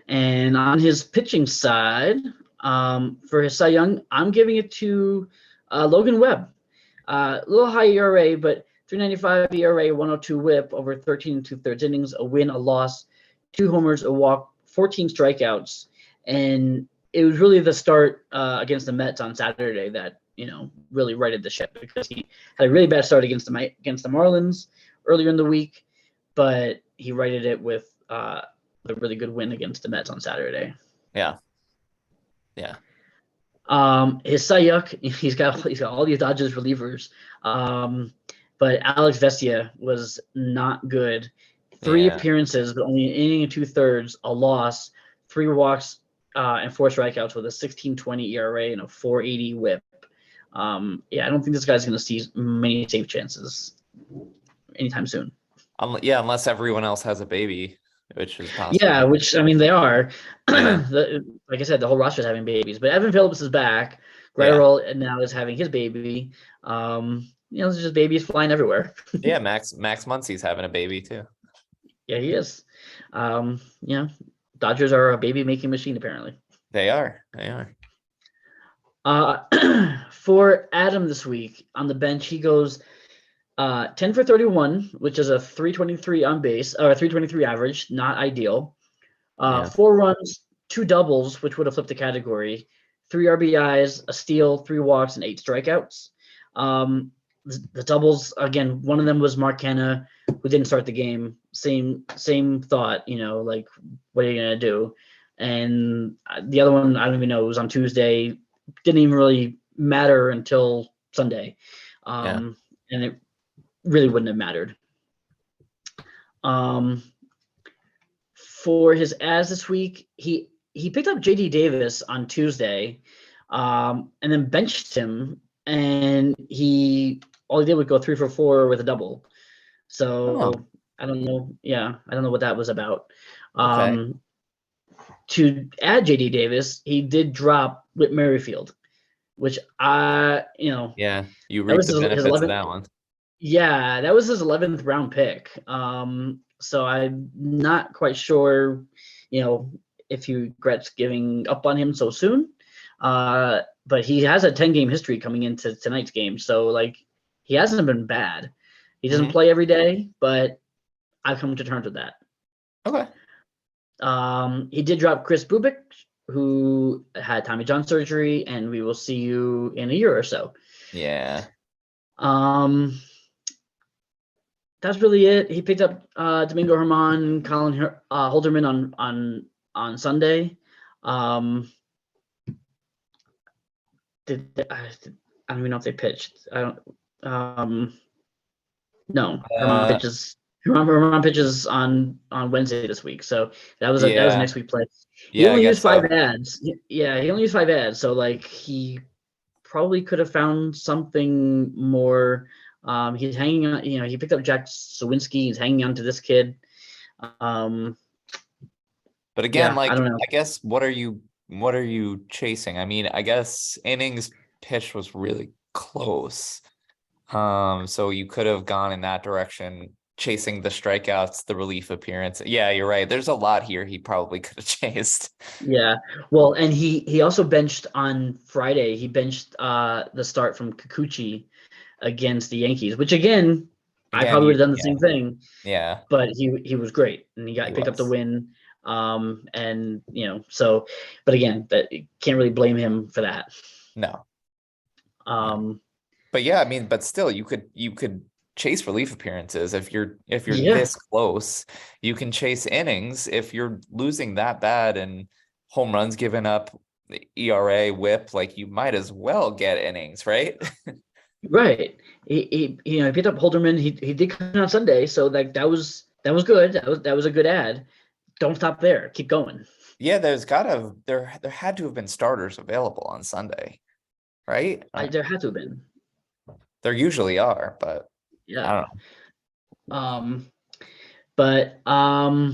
And on his pitching side, for his Cy Young, I'm giving it to Logan Webb. A little high ERA, but 3.95 ERA, 102 WHIP over 13 2/3 innings, a win, a loss, 2 homers, a walk, 14 strikeouts, and it was really the start against the Mets on Saturday that really righted the ship, because he had a really bad start against the Marlins earlier in the week, but he righted it with a really good win against the Mets on Saturday.
Yeah.
His Cy Young, he's got all these Dodgers relievers, but Alex Vesia was not good. 3 appearances, but only an inning and 2/3, a loss, 3 walks, and 4 strikeouts with a 16.20 ERA and a 4.80 WHIP. I don't think this guy's going to see many save chances anytime soon.
Unless everyone else has a baby, which is possible.
Yeah, which, I mean, they are.
Yeah.
Like I said, the whole roster's having babies. But Evan Phillips is back. Gratterall now is having his baby. There's just babies flying everywhere.
Yeah, Max Muncy's having a baby too.
Yeah, he is. Dodgers are a baby-making machine, apparently.
They are.
For Adam this week on the bench, he goes 10 for 31, which is a 323 on base, or a 323 average, not ideal. 4 runs, 2 doubles, which would have flipped the category, 3 RBIs, a steal, 3 walks, and 8 strikeouts. The doubles, again, one of them was Mark Canha, who didn't start the game. Same thought, like, what are you gonna do? And the other one, I don't even know, it was on Tuesday. Didn't even really matter until Sunday. And it really wouldn't have mattered. For his ads this week, he picked up JD Davis on Tuesday, and then benched him, and all he did was go 3 for 4 with a double. So I don't know. Yeah, I don't know what that was about.
Okay.
To add JD Davis, he did drop Whit Merrifield, which
you reaped the benefits of that one.
Yeah, that was his 11th round pick. So I'm not quite sure, if he regrets giving up on him so soon. But he has a 10-game history coming into tonight's game, so like, he hasn't been bad. He doesn't play every day, but I've come to terms with that.
Okay.
He did drop Chris Bubik, who had Tommy John surgery, and we will see you in a year or so.
Yeah.
That's really it. He picked up Domingo Germán, Colin Holderman on Sunday. I don't even know if they pitched. I don't. No, Germán pitches on Wednesday this week, so that was a next week play. He only used 5 ads. Yeah, he only used 5 ads, so like, he probably could have found something more. He's hanging on. He picked up Jack Sawinski. He's hanging on to this kid.
But again,
I don't know.
I guess what are you chasing? I mean, I guess innings pitch was really close. So you could have gone in that direction, chasing the strikeouts, the relief appearance. Yeah, you're right. There's a lot here he probably could have chased.
Yeah. Well, and he also benched on Friday. He benched the start from Kikuchi against the Yankees, which again I probably would have done the same thing.
Yeah.
But he was great, and he picked up the win. And so, but again, that you can't really blame him for that.
No.
But
yeah, I mean, but still, you could chase relief appearances if you're this close. You can chase innings if you're losing that bad, and home runs given up, the ERA, WHIP. Like, you might as well get innings, right?
Right. He picked up Holderman. He did come on Sunday, so like, that was good. That was a good ad. Don't stop there. Keep going.
Yeah, there had to have been starters available on Sunday, right?
There had to have been.
There usually are, but
yeah. I don't know.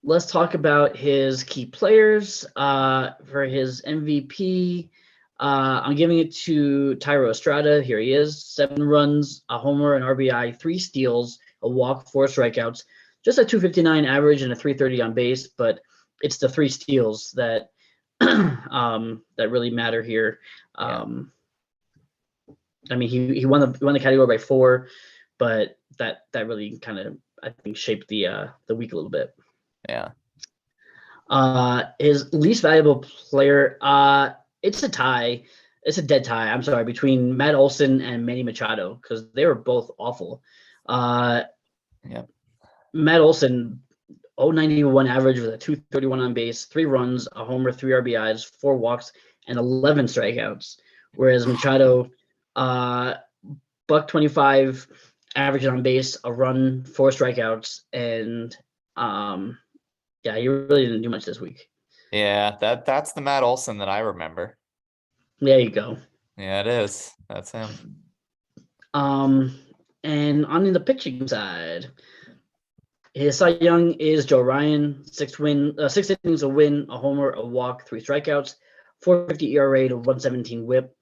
Let's talk about his key players. For his MVP, I'm giving it to Thairo Estrada. Here he is: 7 runs, a homer, an RBI, 3 steals, a walk, 4 strikeouts. Just a 259 average and a 330 on base, but it's the 3 steals that that really matter here. I mean, he won the category by 4, but that really kind of, I think, shaped the week a little bit.
Yeah.
His least valuable player, it's a tie. It's a dead tie, I'm sorry, between Matt Olson and Manny Machado, because they were both awful.
Yep.
Matt Olson, 091 average with a 231 on base, 3 runs, a homer, 3 RBIs, 4 walks, and 11 strikeouts. Whereas Machado, buck 25 average on base, a run, 4 strikeouts, and yeah, he really didn't do much this week.
Yeah, that's the Matt Olson that I remember.
There you go.
Yeah, it is. That's him.
And on the pitching side, his Cy Young is Joe Ryan, 6 innings, a win, a homer, a walk, 3 strikeouts, 4.50 ERA to 117 WHIP.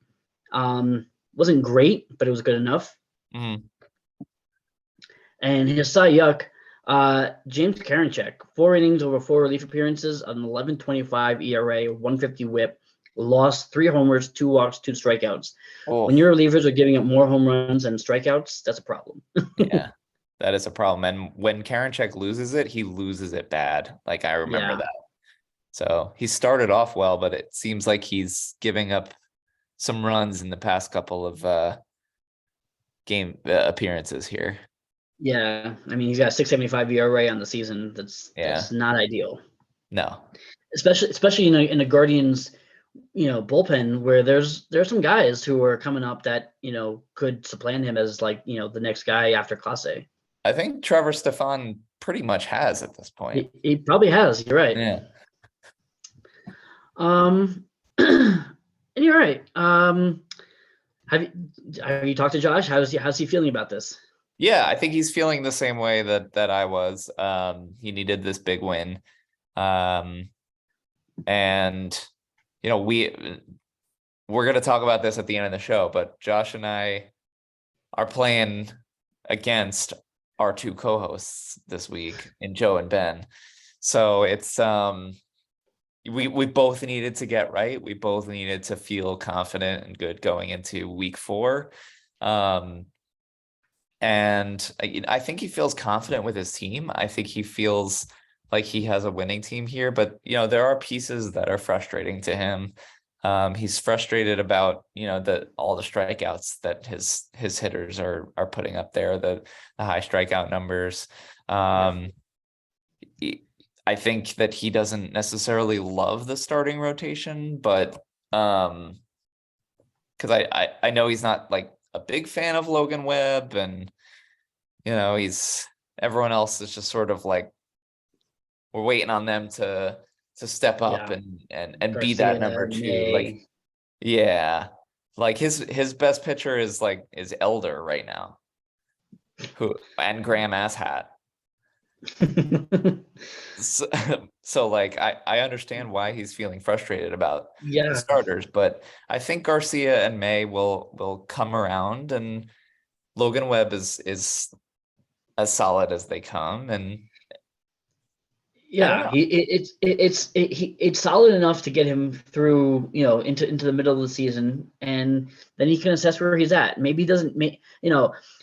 Wasn't great, but it was good enough.
Mm.
And his Cy Young, James Karinchak, 4 innings over 4 relief appearances, an 11.25 ERA, 150 WHIP, lost 3 homers, 2 walks, 2 strikeouts.
Oh.
When your relievers are giving up more home runs and strikeouts, that's a problem.
Yeah, that is a problem. And when Karinchak loses it, he loses it bad. Like I remember that. So he started off well, but it seems like he's giving up some runs in the past couple of game appearances here.
Yeah, I mean he's got a 6.75 ERA on the season. That's not ideal.
No,
especially in a Guardians bullpen where there's some guys who are coming up that could supplant him as like the next guy after Clase.
I think Trevor Stefan pretty much has at this point.
He probably has. You're right.
Yeah.
And you're right. Have you talked to Josh? How's he feeling about this?
Yeah, I think he's feeling the same way that I was. He needed this big win. And we're going to talk about this at the end of the show, but Josh and I are playing against our 2 co-hosts this week in Joe and Ben. So it's we both needed to get right. We both needed to feel confident and good going into week 4. And I think he feels confident with his team. I think he feels like he has a winning team here, but there are pieces that are frustrating to him. He's frustrated about all the strikeouts that his hitters are putting up there, the high strikeout numbers. I think that he doesn't necessarily love the starting rotation, but because I know he's not like a big fan of Logan Webb, and everyone else is just sort of like we're waiting on them to step up and be that number 2. Like, yeah, like his best pitcher is Elder right now, and Graham Asshat. So like I understand why he's feeling frustrated about the starters, but I think Garcia and May will come around, and Logan Webb is as solid as they come, and
it's solid enough to get him through into the middle of the season, and then he can assess where he's at. Maybe he doesn't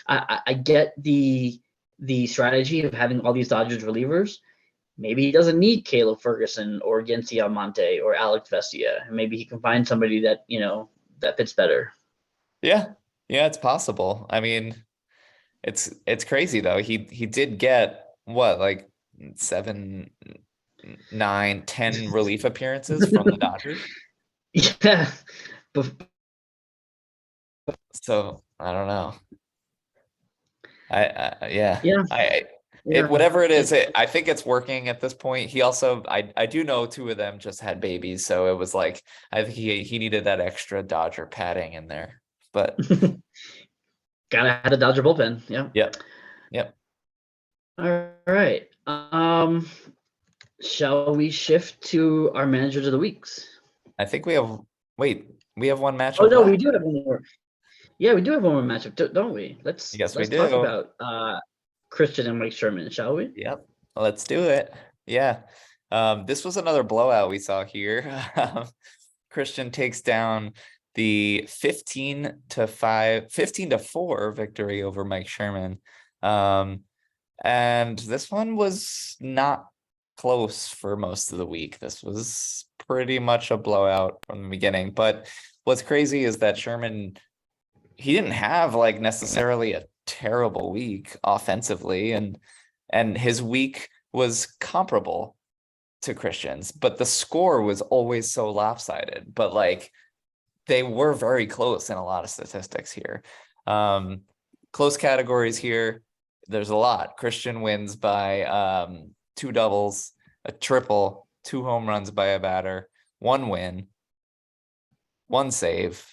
I get the strategy of having all these Dodgers relievers. Maybe he doesn't need Caleb Ferguson or Yency Almonte or Alex Vestia. Maybe he can find somebody that that fits better.
Yeah, it's possible. I mean, it's crazy though. He did get what, like 7, 9, 10 relief appearances from the Dodgers.
Yeah.
So I don't know. Whatever it is, I think it's working at this point. He also, I do know 2 of them just had babies, so it was like I think he needed that extra Dodger padding in there. But
gotta have a Dodger bullpen.
Yep.
All right. Shall we shift to our managers of the weeks?
I think we have one matchup.
Oh no, we do have one more. Yeah, we do have one more matchup, don't we? Let's talk about Christian and Mike Sherman, shall we?
Yep, let's do it. Yeah. This was another blowout we saw here. Christian takes down the 15-4 victory over Mike Sherman. And this one was not close for most of the week. This was pretty much a blowout from the beginning. But what's crazy is that Sherman, he didn't have like necessarily a terrible week offensively, and his week was comparable to Christian's, but the score was always so lopsided. But like they were very close in a lot of statistics here. Close categories here. There's a lot. Christian wins by 2 doubles, a triple, 2 home runs by a batter, 1 win, 1 save,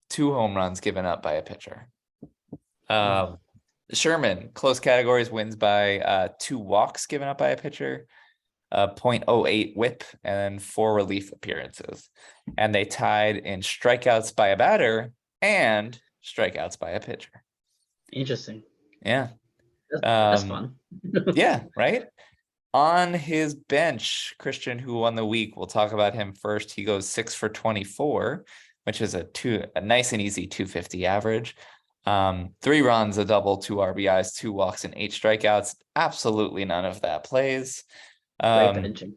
2 home runs given up by a pitcher. Sherman, close categories, wins by 2 walks given up by a pitcher, 0.08 whip, and 4 relief appearances. And they tied in strikeouts by a batter and strikeouts by a pitcher.
Interesting.
Yeah.
That's fun.
Yeah, right? On his bench, Christian, who won the week, we'll talk about him first. He goes 6 for 24, which is a nice and easy 250 average. 3 runs, a double, 2 RBIs, 2 walks, and 8 strikeouts. Absolutely none of that plays.
Great benching.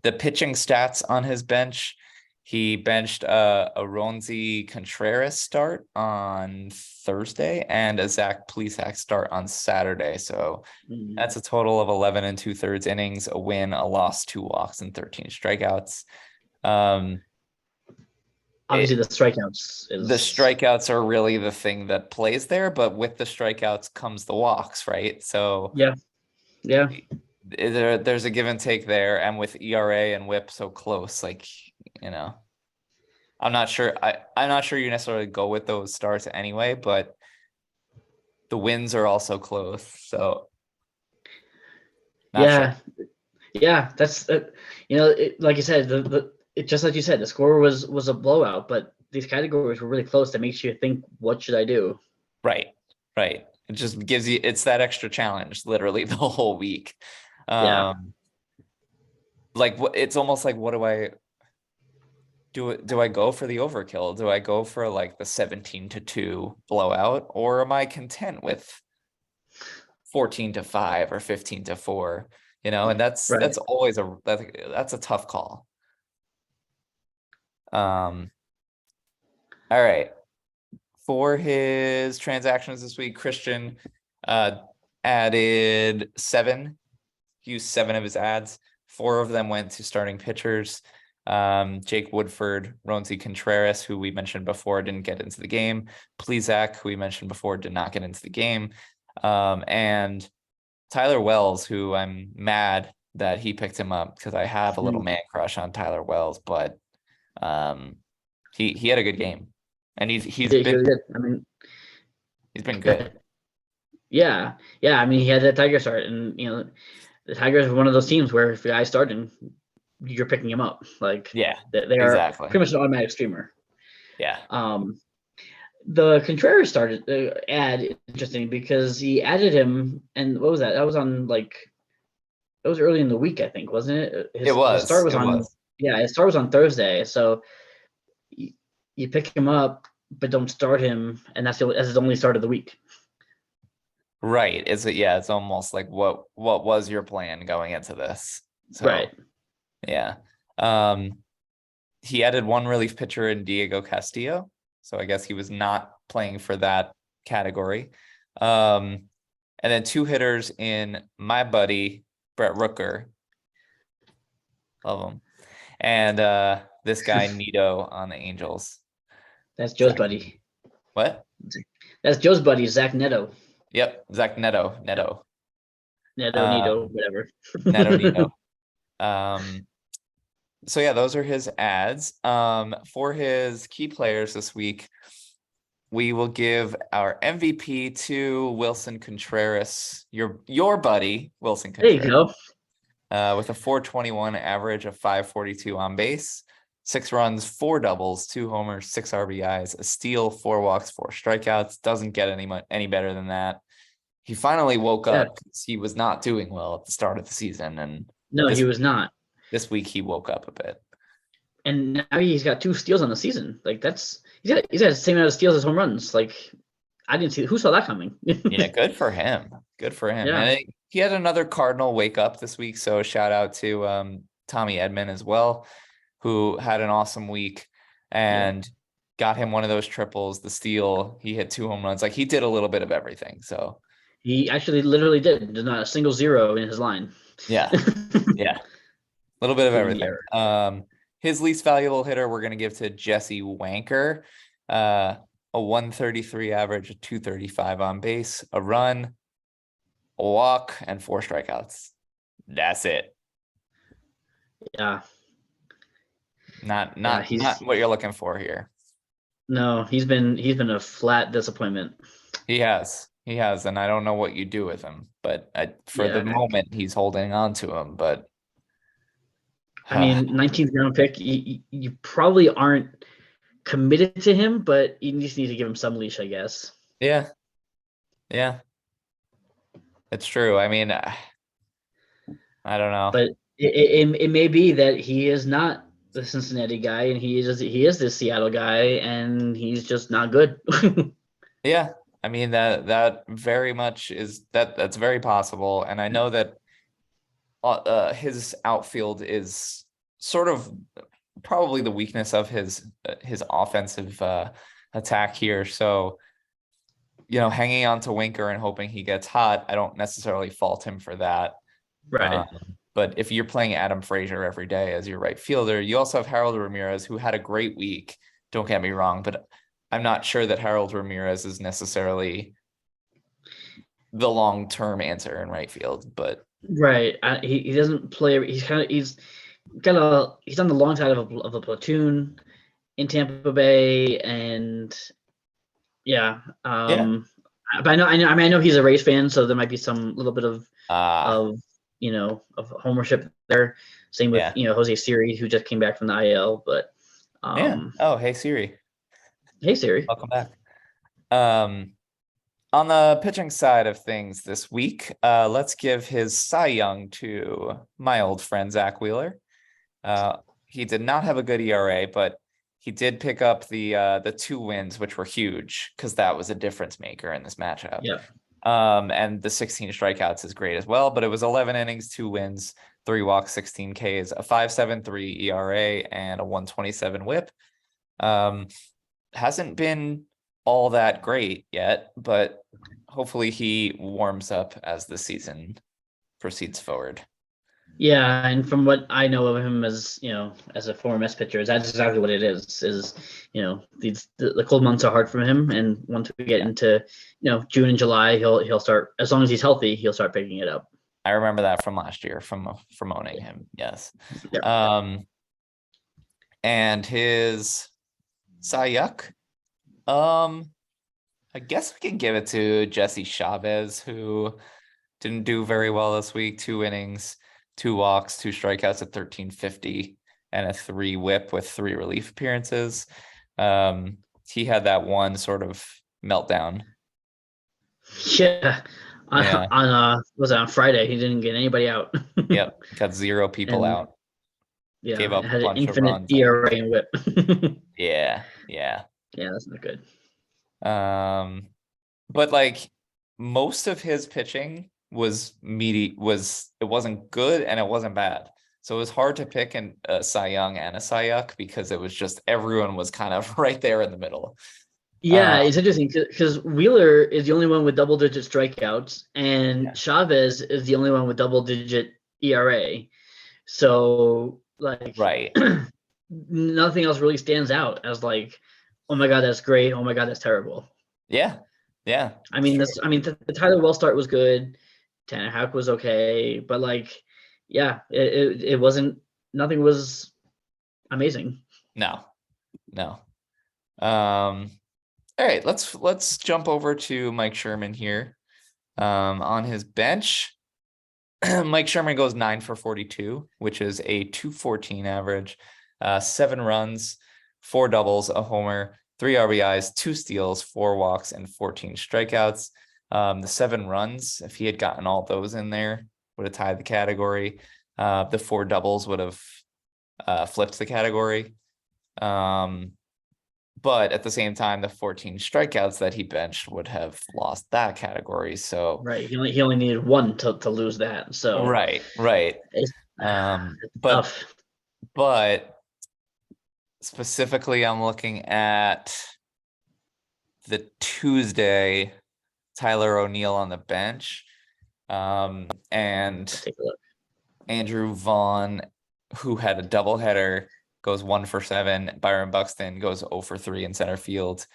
The pitching stats on his bench, he benched a Ronzi Contreras start on Thursday and a Zach Plesac start on Saturday. So that's a total of 11 2/3 innings, a win, a loss, 2 walks, and 13 strikeouts.
Obviously, the
strikeouts are really the thing that plays there, but with the strikeouts comes the walks, right? So
yeah.
There's a give and take there, and with ERA and WHIP so close, like, you know, I'm not sure you necessarily go with those starts anyway, but the wins are also close. So
yeah, that's like you said, just like you said, the score was a blowout, but these categories were really close. That makes you think, what should I do?
Right. It just gives you, it's that extra challenge literally the whole week. Like it's almost like, what do I go for the overkill? Do I go for like the 17-2 blowout, or am I content with 14-5 or 15-4? And that's always that's a tough call. All right. For his transactions this week, Christian added 7. Used 7 of his ads. 4 of them went to starting pitchers. Jake Woodford, Ronzi Contreras, who we mentioned before, didn't get into the game. Plesac, who we mentioned before, did not get into the game. And Tyler Wells, who I'm mad that he picked him up because I have a little man crush on Tyler Wells, but he had a good game, and he's been good. I mean, he's been good.
Yeah. I mean, he had that Tiger start, and the Tigers are one of those teams where if the guy's starting, you're picking him up. Like, they are
exactly.
Pretty much an automatic streamer.
Yeah.
The Contreras started ad interesting because he added him, and what was that? That was on it was early in the week, I think, wasn't it? His start was his start was on Thursday. So you pick him up, but don't start him, and that's his only start of the week.
Right. It's almost like what was your plan going into this? So,
right.
Yeah. He added 1 relief pitcher in Diego Castillo. So I guess he was not playing for that category. And then 2 hitters in my buddy, Brett Rooker. Love him. And this guy, Nito, on the Angels.
That's Joe's buddy.
What?
That's Joe's buddy, Zach Neto.
Yep, Zach Neto,
Nito, whatever.
Neto. So yeah, those are his ads. For his key players this week, we will give our MVP to Wilson Contreras, your buddy, Wilson Contreras.
There you
go. With a 421 average of 542 on base, 6 runs, 4 doubles, 2 homers, 6 RBIs, a steal, 4 walks, 4 strikeouts. Doesn't get any better than that. He finally woke up because he was not doing well at the start of the season, and
he was not.
This week he woke up a bit,
and now he's got 2 steals on the season. Like he's got the same amount of steals as home runs. Like, I didn't see, who saw that coming?
Yeah, good for him. Yeah. And he had another Cardinal wake up this week. So shout out to Tommy Edman as well, who had an awesome week and got him one of those triples, the steal. He hit 2 home runs. Like he did a little bit of everything. So
He actually literally did. There's not a single zero in his line.
yeah. Yeah. A little bit of
Including the
everything.
error.
His least valuable hitter, we're going to give to Jesse Wanker. A 133 average, a 235 on base, a run, a walk, and 4 strikeouts. That's it.
Yeah.
Not what you're looking for here.
No, he's been a flat disappointment.
He has, and I don't know what you do with him, but for the moment, he's holding on to him. But
I mean, 19th round pick, you probably aren't committed to him, but you just need to give him some leash, I guess.
Yeah, it's true. I mean, I don't know,
but it may be that he is not the Cincinnati guy, and he is the Seattle guy, and he's just not good.
Yeah, I mean that very much is that's very possible, and I know that his outfield is sort of probably the weakness of his offensive attack here. So, hanging on to Winker and hoping he gets hot, I don't necessarily fault him for that.
Right.
But if you're playing Adam Frazier every day as your right fielder, you also have Harold Ramirez, who had a great week. Don't get me wrong, but I'm not sure that Harold Ramirez is necessarily the long-term answer in right field. But
right, he doesn't play. He's on the long side of a platoon in Tampa Bay, and yeah. But I know he's a Rays fan, so there might be some little bit of homership there. Same with Jose Siri, who just came back from the IL. But
Oh, hey Siri.
Hey Siri.
Welcome back. On the pitching side of things this week, let's give his Cy Young to my old friend Zach Wheeler. He did not have a good ERA, but he did pick up the 2 wins, which were huge because that was a difference maker in this matchup.
Yeah.
And the 16 strikeouts is great as well, but it was 11 innings, 2 wins, 3 walks, 16 Ks, a 5.73 ERA, and a 127 WHIP. Hasn't been all that great yet, but hopefully he warms up as the season proceeds forward.
Yeah, and from what I know of him as a former Mets pitcher, that's exactly what it is. The cold months are hard for him, and once we get into June and July, he'll start, as long as he's healthy, he'll start picking it up.
I remember that from last year from owning him. Yes.
Yeah.
And his Cy Yuck, I guess we can give it to Jesse Chavez, who didn't do very well this week. 2 innings, 2 walks, 2 strikeouts at 13.50, and a 3 WHIP with 3 relief appearances. He had that one sort of meltdown.
Yeah. Was it on Friday? He didn't get anybody out.
Yep, got 0 people out.
Yeah,
gave up
had
a bunch
an
of
infinite
runs.
ERA and WHIP.
Yeah,
that's not good.
But like most of his pitching was meaty. It wasn't good and it wasn't bad. So it was hard to pick a Cy Young and a Cy Yuck because it was just everyone was kind of right there in the middle.
Yeah, it's interesting because Wheeler is the only one with double-digit strikeouts, and Chavez is the only one with double-digit ERA. So,
right,
nothing else really stands out as like, oh my God, that's great. Oh my God, that's terrible.
Yeah.
I mean, the Tyler Wells start was good. Tanner Houck was okay, but it wasn't. Nothing was amazing.
No. All right, let's jump over to Mike Sherman here. On his bench, Mike Sherman goes 9 for 42, which is a 214 average, 7 runs, 4 doubles, a homer, 3 RBIs, 2 steals, 4 walks, and 14 strikeouts. The 7 runs, if he had gotten all those in there, would have tied the category. The 4 doubles would have flipped the category. but at the same time, the 14 strikeouts that he benched would have lost that category. So
Right. He only needed one to lose that. So
right.
it's, it's
But
tough.
specifically, I'm looking at the Tuesday, Tyler O'Neill on the bench, and
Let's take a look.
Andrew Vaughn, who had a doubleheader, goes 1 for 7. Byron Buxton goes 0 for 3 in center field,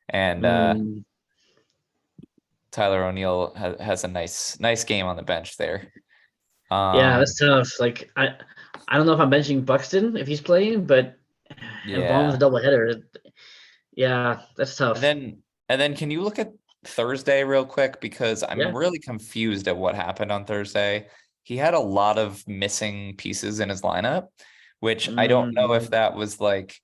and
Mm,
Tyler O'Neill has a nice game on the bench there.
yeah,
Um,
that's tough. Like I don't know if I'm benching Buxton if he's playing, but and Vaughn's a
yeah.
doubleheader. Yeah, that's
And
tough.
then can you look at Thursday real quick? Because I'm
Yeah.
really confused at what happened on Thursday. He had a lot of missing pieces in his lineup, which I don't know if
Mm,
that was like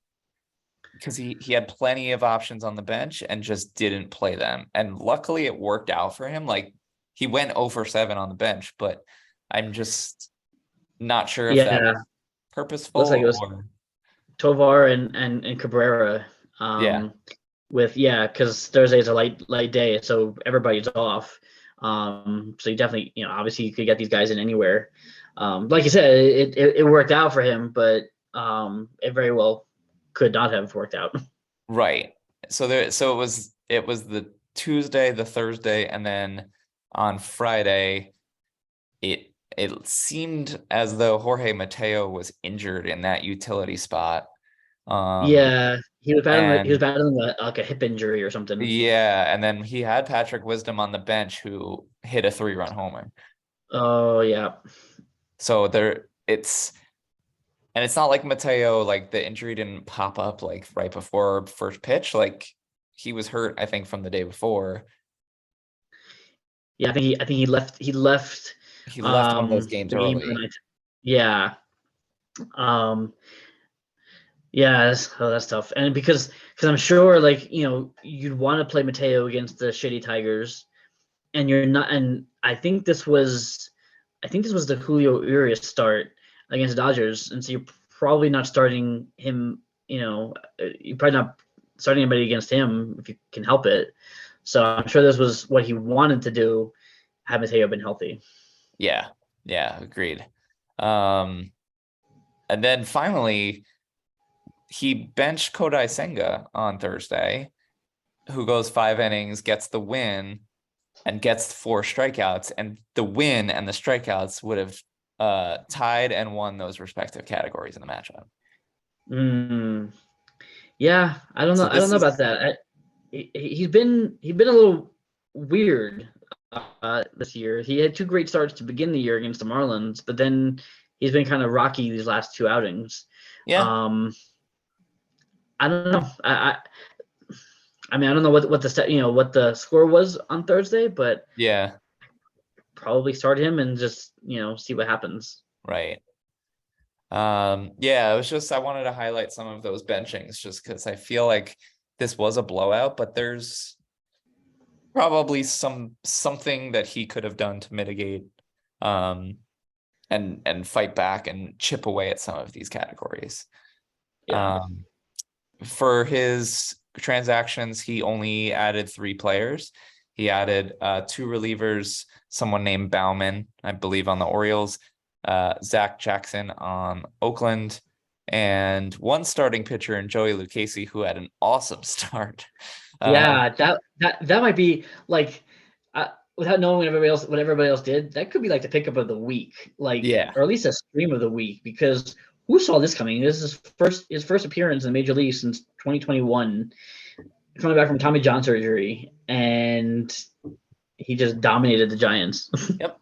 because he had plenty of options on the bench and just didn't play them. And luckily it worked out for him. Like he went 0 for 7 on the bench, but I'm just not sure if that
yeah,
was
looks like it
purposeful
was
or
Tovar and Cabrera.
yeah,
Because Thursday's a light day, so everybody's off. So you definitely, obviously you could get these guys in anywhere. Like you said, it worked out for him, but it very well could not have worked out.
right. So it was the Tuesday, the Thursday, and then on Friday, it seemed as though Jorge Mateo was injured in that utility spot. Um,
Yeah, he was
and
battling like a hip injury or something.
yeah, and then he had Patrick Wisdom on the bench who hit a 3-run homer.
Oh yeah,
So it's not like Mateo, like the injury didn't pop up like right before first pitch. Like he was hurt, I think, from the day before.
yeah. I think he left
He left one of those games
the game the
early.
night. Yeah. Um, Yeah, that's tough. And because I'm sure like, you'd want to play Mateo against the shitty Tigers and you're not and I think this was the Julio Urias start against the Dodgers, and so you're probably not starting him, you're probably not starting anybody against him if you can help it. So I'm sure this was what he wanted to do had Mateo been healthy.
Yeah, yeah, agreed. Um, and then finally he benched Kodai Senga on Thursday, who goes 5 innings, gets the win, and gets 4 strikeouts. And the win and the strikeouts would have tied and won those respective categories in the matchup.
Mm, yeah, I don't know.
So
I don't
this
know about
is
that. He's been a little weird this year. He had two great starts to begin the year against the Marlins, but then he's been kind of rocky these last two outings.
yeah,
Um, I don't know. I mean, I don't know what the score was on Thursday, but
yeah,
probably start him and just see what happens.
right. Yeah, it was just I wanted to highlight some of those benchings just because I feel like this was a blowout, but there's probably something that he could have done to mitigate um and fight back and chip away at some of these categories.
Yeah,
Um for his transactions, he only added 3 players. He added 2 relievers, someone named Bauman, I believe, on the Orioles, Zach Jackson on Oakland, and one starting pitcher in Joey Lucchesi, who had an awesome start.
yeah. That might be like, without knowing what everybody else did, that could be like the pickup of the week, like,
Yeah,
or at least a stream of the week, because who saw this coming? This is his first appearance in the major league since 2021, coming back from Tommy John surgery, and he just dominated the Giants.
yep,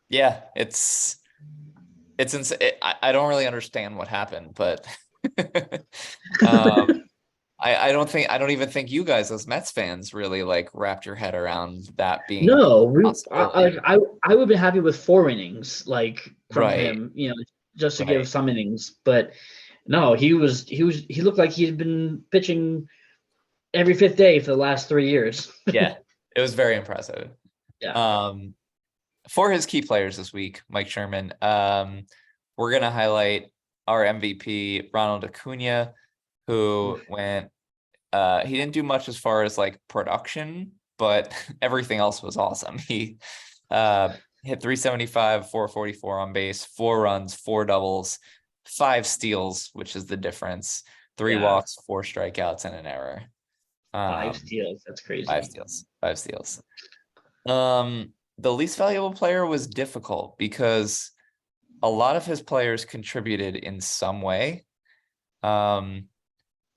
yeah. It's insane. I don't really understand what happened, but um, I don't even think you guys as Mets fans really like wrapped your head around that being
No,
a possibility.
I would be happy with 4 innings, like, from
Right,
him, just to give
right.
some innings. But no, he looked like he had been pitching every fifth day for the last 3 years.
Yeah, it was very impressive.
Yeah.
Um, for his key players this week, Mike Sherman, we're gonna highlight our MVP, Ronald Acuna, who went He didn't do much as far as like production, but everything else was awesome. He hit 375, 444 on base, 4 runs, 4 doubles, 5 steals, which is the difference, 3 walks, 4 strikeouts, and an error.
5 steals. That's crazy.
5 steals. 5 steals. The least valuable player was difficult because a lot of his players contributed in some way.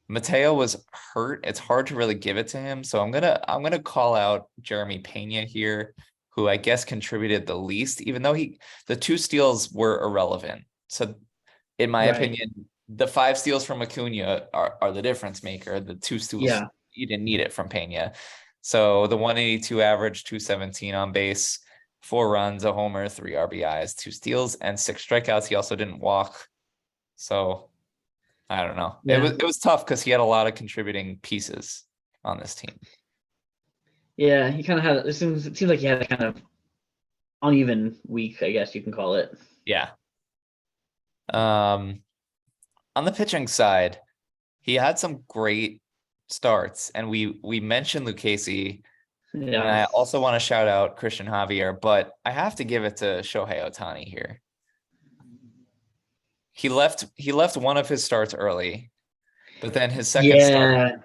Mateo was hurt. It's hard to really give it to him. So I'm gonna call out Jeremy Pena here, who I guess contributed the least, even though the 2 steals were irrelevant. So in my opinion, the 5 steals from Acuna are the difference maker. The 2 steals, you didn't need it from Pena. So the 182 average, 217 on base, 4 runs, a homer, 3 RBIs, 2 steals, and 6 strikeouts. He also didn't walk. So I don't know.
Yeah.
It was tough because he had a lot of contributing pieces on this team.
Yeah, he kind of had. It seems like he had a kind of uneven week, I guess you can call it.
Yeah. On the pitching side, he had some great starts, and we mentioned Lucchesi.
Yeah.
And I also want to shout out Christian Javier, but I have to give it to Shohei Ohtani here. He left one of his starts early, but then his second start.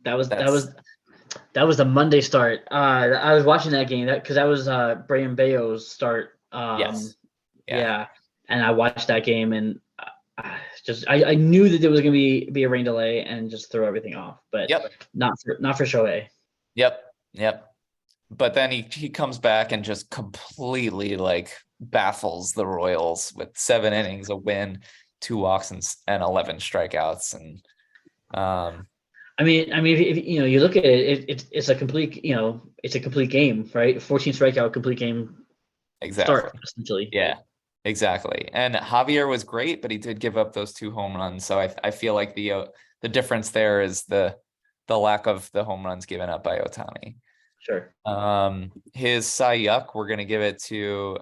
That was the Monday start. I was watching that game because that was Brian Bayo's start.
Yes.
Yeah, and I watched that game, and I knew that there was going to be a rain delay and just throw everything off, but not for Shohei.
Yep. But then he comes back and just completely like baffles the Royals with 7 innings, a win, 2 walks, and 11 strikeouts. And
I mean, if you look at it, it's a complete, it's a complete game, right? 14 strikeout, complete game.
Exactly.
Start essentially.
Yeah, exactly. And Javier was great, but he did give up those 2 home runs. So I feel like the difference there is the lack of the home runs given up by Ohtani.
Sure.
His Cy Yuck, we're gonna give it to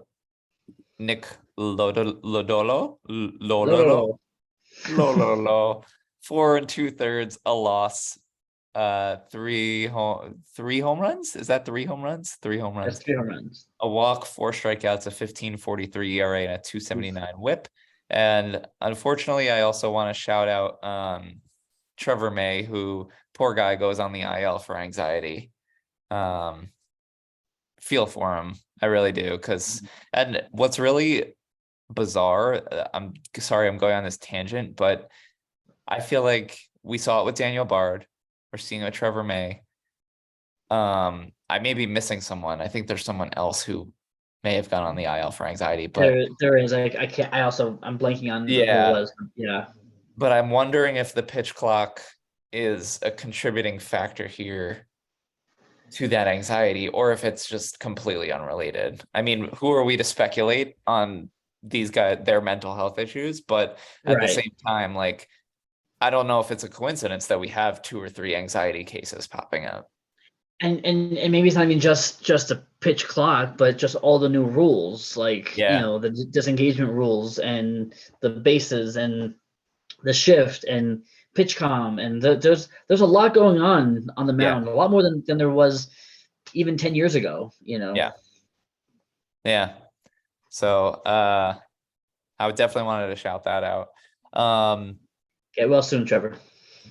Nick Lodolo. 4 2/3, a loss, 3 home runs. Is that 3 home runs? 3 home runs.
That's 3 home runs.
A walk, 4 strikeouts, a 15.43 ERA, and a 2.79 WHIP. And unfortunately, I also want to shout out Trevor May, who, poor guy, goes on the IL for anxiety. Feel for him, I really do, and what's really bizarre, I'm sorry I'm going on this tangent, but I feel like we saw it with Daniel Bard, we're seeing it with Trevor May. I may be missing someone. I think there's someone else who may have gone on the IL for anxiety, but
there is. I'm blanking on who it was. Yeah.
But I'm wondering if the pitch clock is a contributing factor here to that anxiety, or if it's just completely unrelated. I mean, who are we to speculate on these guys, their mental health issues? But at the same time, like, I don't know if it's a coincidence that we have 2 or 3 anxiety cases popping up.
And maybe it's not even just a pitch clock, but just all the new rules, like the disengagement rules and the bases and the shift and pitch comm, and there's a lot going on the mound, a lot more than there was even 10 years ago.
Yeah. So I would definitely wanted to shout that out.
Get well soon, Trevor.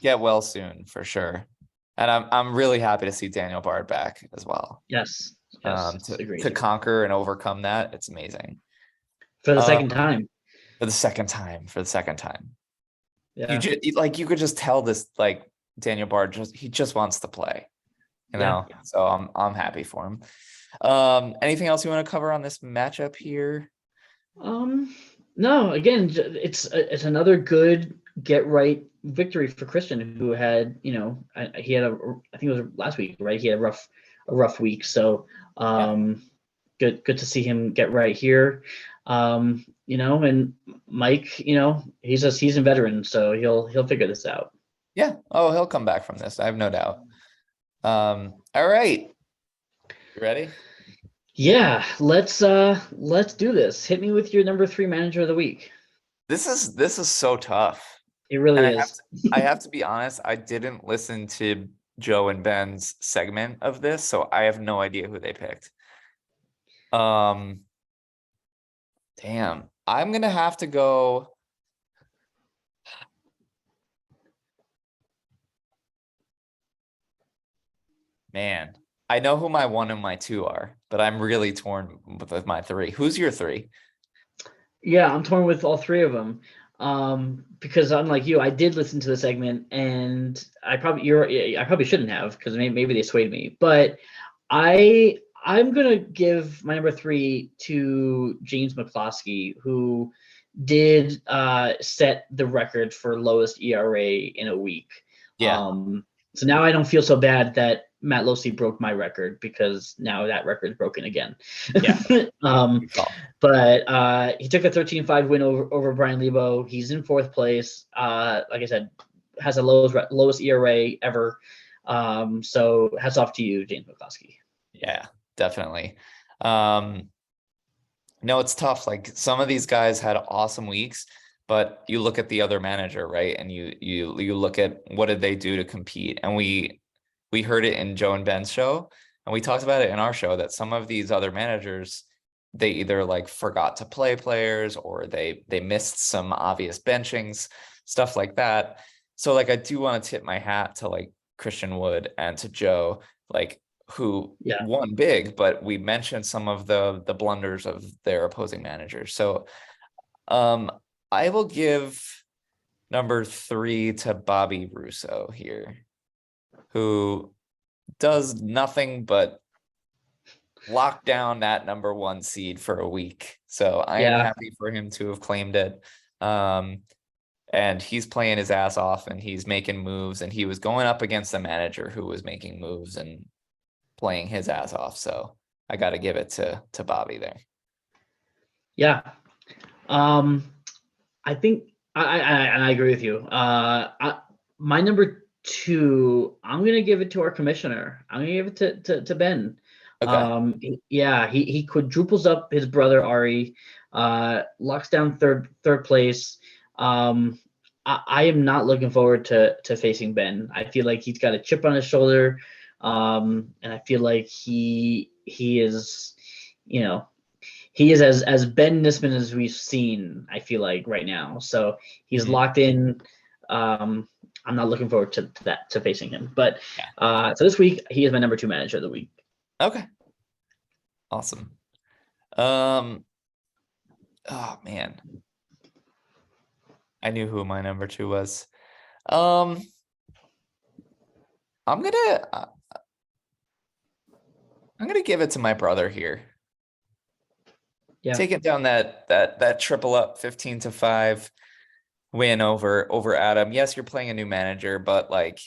Get well soon for sure. And I'm really happy to see Daniel Bard back as well.
Yes.
To conquer and overcome that, it's amazing.
For the second time.
For the second time.
Yeah.
You could just tell this, like, Daniel Bard he just wants to play. So I'm happy for him. Anything else you want to cover on this matchup here?
No, again, it's another good get right victory for Christian, who had, he had I think it was last week, right? He had a rough week. So good to see him get right here. And Mike, he's a seasoned veteran, so he'll figure this out.
Yeah. Oh, he'll come back from this. I have no doubt. All right. You ready?
Yeah, let's do this. Hit me with your number 3 manager of the week.
This is so tough.
It really
And
is.
I have to be honest, I didn't listen to Joe and Ben's segment of this, so I have no idea who they picked. Um, damn. I'm gonna have to go. Man, I know who my one and my two are, but I'm really torn with my three. Who's your three?
Yeah, I'm torn with all three of them. Because unlike you, I did listen to the segment, and I probably shouldn't have because maybe they swayed me. But I'm gonna give my number three to James McCloskey, who did set the record for lowest ERA in a week.
Yeah,
So now I don't feel so bad that Matt Losey broke my record because now that record's broken again.
yeah.
um,
Good call.
but he took a 13-5 win over Brian Lebo. He's in fourth place. Like I said, has the lowest ERA ever. So hats off to you, James McCloskey.
Yeah, definitely. Um, no, it's tough. Like some of these guys had awesome weeks, but you look at the other manager, right? And you look at what did they do to compete? And we heard it in Joe and Ben's show, and we talked about it in our show that some of these other managers, they either like forgot to play players or they missed some obvious benchings, stuff like that. So like I do want to tip my hat to like Christian Wood and to Joe, like who
Yeah.
won big, but we mentioned some of the blunders of their opposing managers. So um I will give number three to Bobby Russo here, who does nothing but lock down that number one seed for a week. So I am
Yeah.
happy for him to have claimed it. And he's playing his ass off and he's making moves, and he was going up against a manager who was making moves and playing his ass off. So I got to give it to Bobby there.
Yeah. Um, I think I agree with you. My number two, I'm gonna give it to our commissioner. I'm gonna give it to Ben.
Okay.
Yeah, he quadruples up his brother Ari, locks down third place. I am not looking forward to facing Ben. I feel like he's got a chip on his shoulder, and I feel like he is, you know, he is as Ben Nisman as we've seen, I feel like right now. So he's
Mhm.
locked in. I'm not looking forward to facing him. But
Yeah.
so this week he is my number two manager of the week.
Okay. Awesome. Oh man. I knew who my number two was. Um, I'm gonna I'm gonna give it to my brother here.
Yeah.
Taking down that triple up 15-5 win over Adam. Yes, you're playing a new manager, but like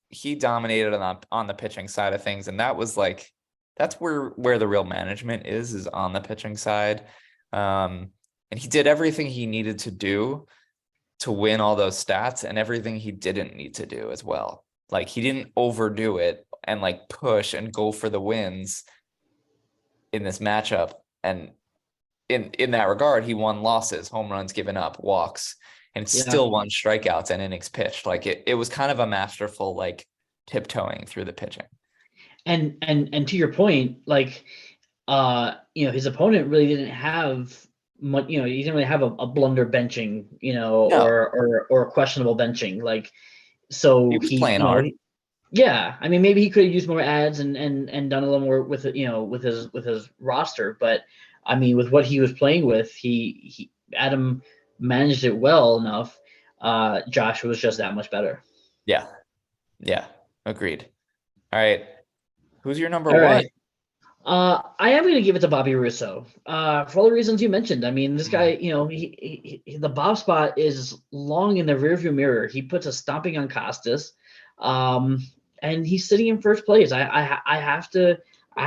he dominated on the pitching side of things, and that was like that's where the real management is on the pitching side. And he did everything he needed to do to win all those stats and everything he didn't need to do as well. Like he didn't overdo it and like push and go for the wins in this matchup. And in that regard, he won losses, home runs given up, walks, and
Yeah.
still won strikeouts and innings pitched. Like it was kind of a masterful like tiptoeing through the pitching.
And to your point, like his opponent really didn't have much, he didn't really have a blunder benching,
No,
or a questionable benching. Like
he
so
was
he,
playing hard.
yeah, I mean maybe he could have used more ads and done a little more with it, with his roster, but I mean with what he was playing with, he Adam managed it well enough. Josh was just that much better.
Yeah, yeah, agreed. All right, who's your number
All
one?
right. I am going to give it to Bobby Russo for all the reasons you mentioned. I mean, this guy,
Mm,
the Bob spot is long in the rearview mirror. He puts a stomping on Costas, um, and he's sitting in first place. I have to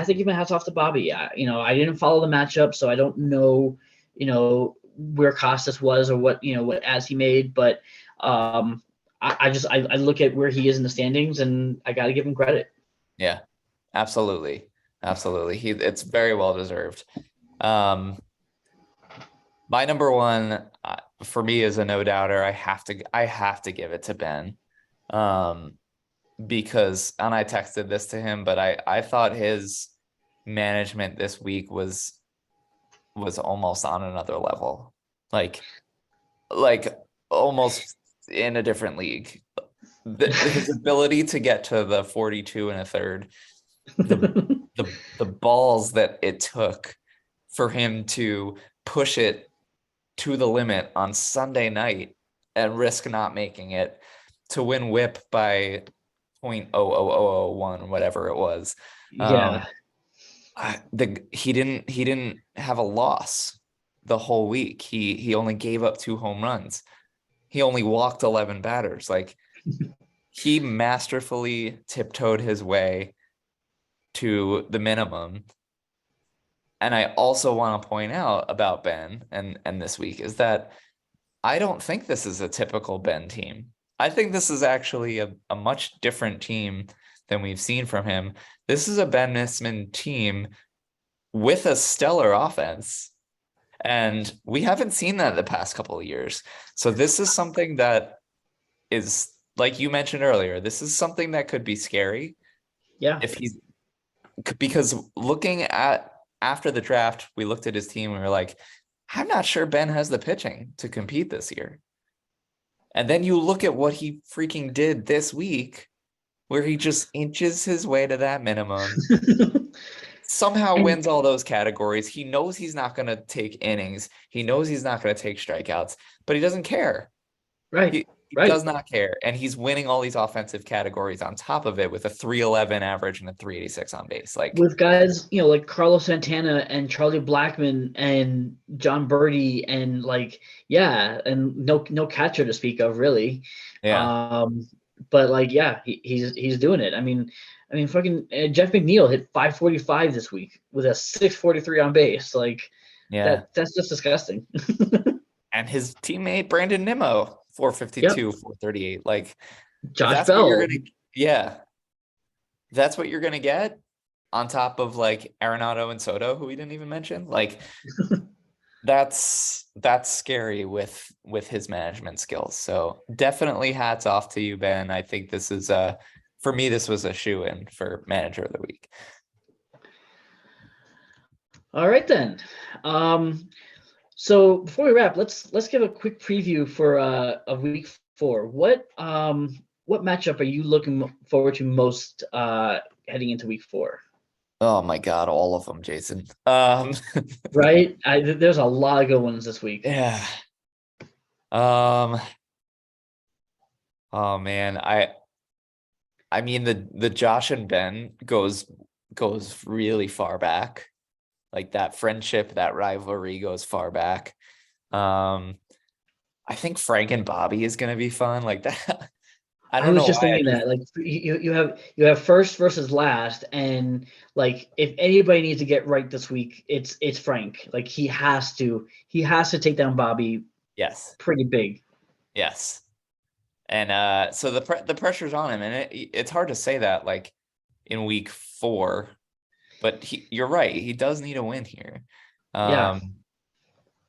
give my hats off to Bobby. I didn't follow the matchup, so I don't know, where Costas was or what ads he made, but I look at where he is in the standings, and I got to give him credit.
yeah, absolutely, absolutely. It's very well deserved. Um, my number one, for me as a no doubter, I have to give it to Ben. Because, and I texted this to him, but I thought his management this week was almost on another level. Like almost in a different league. His ability to get to the 42 and a third, the balls that it took for him to push it to the limit on Sunday night and risk not making it to win whip by 0.00001, whatever it was.
Yeah.
He didn't have a loss the whole week. He only gave up 2 home runs. He only walked 11 batters. Like, he masterfully tiptoed his way to the minimum. And I also want to point out about Ben and this week is that I don't think this is a typical Ben team. I think this is actually a much different team than we've seen from him. This is a Ben Nisman team with a stellar offense. And we haven't seen that the past couple of years. So this is something that is, like you mentioned earlier, this is something that could be scary.
Yeah.
Because looking at after the draft, we looked at his team and we were like, I'm not sure Ben has the pitching to compete this year. And then you look at what he freaking did this week, where he just inches his way to that minimum, somehow wins all those categories. He knows he's not going to take innings. He knows he's not going to take strikeouts, but he doesn't care.
Right.
He does not care. And he's winning all these offensive categories on top of it with a 311 average and a 386 on base. Like,
with guys, like Carlos Santana and Charlie Blackmon and John Birdie and and no catcher to speak of, really.
yeah.
But he's doing it. I mean, fucking Jeff McNeil hit 545 this week with a 643 on base. That's just disgusting.
And his teammate Brandon Nimmo, 452, 438. Like,
Josh Bell.
That's what you're gonna get on top of like Arenado and Soto, who we didn't even mention. Like, that's scary with his management skills. So definitely hats off to you, Ben. I think this is for me, this was a shoe-in for manager of the week.
All right then. So before we wrap, let's give a quick preview for of week 4. What matchup are you looking forward to most heading into week 4?
Oh my God, all of them, Jason.
Right? There's a lot of good ones this week.
Yeah. Oh man, I mean the Josh and Ben goes really far back. Like, that friendship, that rivalry goes far back. I think Frank and Bobby is gonna be fun. Like that.
I was just thinking that, like, you have first versus last, and like, if anybody needs to get right this week, it's Frank. Like, he has to take down Bobby.
Yes.
Pretty big.
Yes. And so the pressure's on him, and it's hard to say that like in week 4, but you're right, he does need a win here.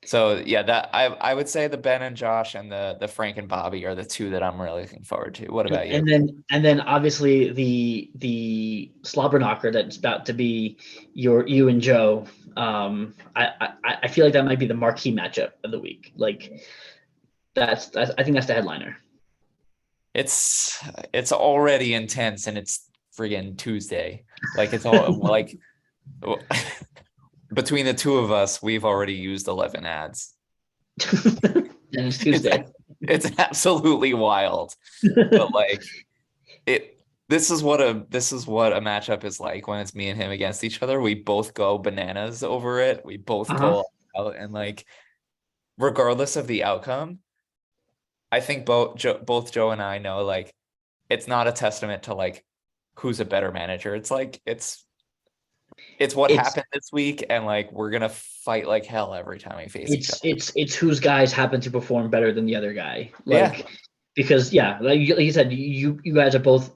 So yeah, that I would say the Ben and Josh and the Frank and Bobby are the 2 that I'm really looking forward to. What about you?
And then obviously the slobber knocker that's about to be you and Joe. I feel like that might be the marquee matchup of the week. Like, I think that's the headliner.
It's already intense, and it's friggin' Tuesday. Like, it's all like. Between the 2 of us, we've already used 11 ads.
And it's Tuesday.
It's absolutely wild. But like, this is what a matchup is like when it's me and him against each other. We both go bananas over it. We both go out, and like, regardless of the outcome, I think both Joe and I know, like, it's not a testament to like who's a better manager. It's like it's what happened this week, and like, we're gonna fight like hell every time we face each other.
It's whose guys happen to perform better than the other guy. Because like you said, you guys are both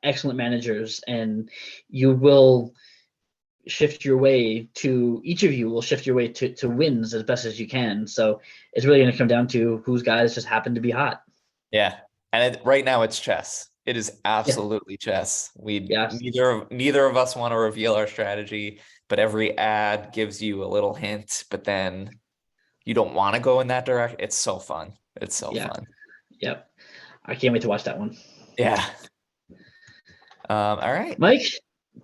excellent managers, and you will shift your way to each of you will shift your way to wins as best as you can. So it's really going to come down to whose guys just happen to be hot.
Yeah. And right now it's chess. It is
Yeah.
absolutely chess.
Yeah.
Neither of us want to reveal our strategy, but every ad gives you a little hint, but then you don't want to go in that direction. It's so fun. It's so
Yeah.
fun.
Yep. I can't wait to watch that one.
Yeah. All right.
Mike,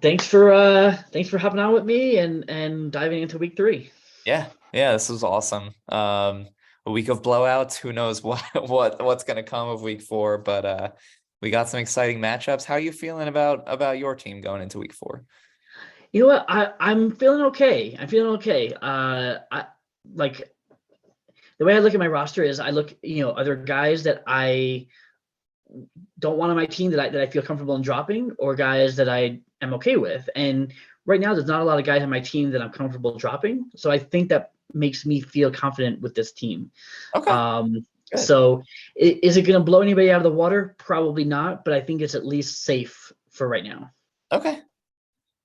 thanks for hopping on with me and diving into week 3.
Yeah. Yeah, this was awesome. A week of blowouts. Who knows what's gonna come of week 4, but we got some exciting matchups. How are you feeling about your team going into week 4?
You know what? I'm feeling okay. I'm feeling okay. I like the way I look at my roster is I look, are there guys that I don't want on my team that I feel comfortable in dropping, or guys that I am okay with? And right now, there's not a lot of guys on my team that I'm comfortable dropping. So I think that makes me feel confident with this team.
Okay. Good.
So is it going to blow anybody out of the water? Probably not, but I think it's at least safe for right now.
Okay.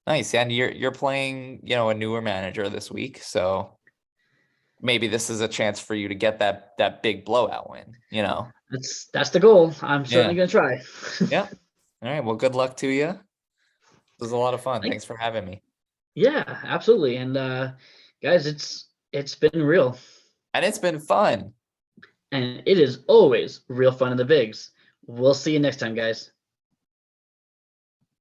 Nice. And you're playing, a newer manager this week, so maybe this is a chance for you to get that big blowout win,
That's the goal. I'm certainly
Yeah.
going to try.
Yeah. All right. Well, good luck to you. This was a lot of fun. Thanks for having me.
Yeah, absolutely. And guys, it's been real.
And it's been fun.
And it is always real fun in the bigs. We'll see you next time, guys.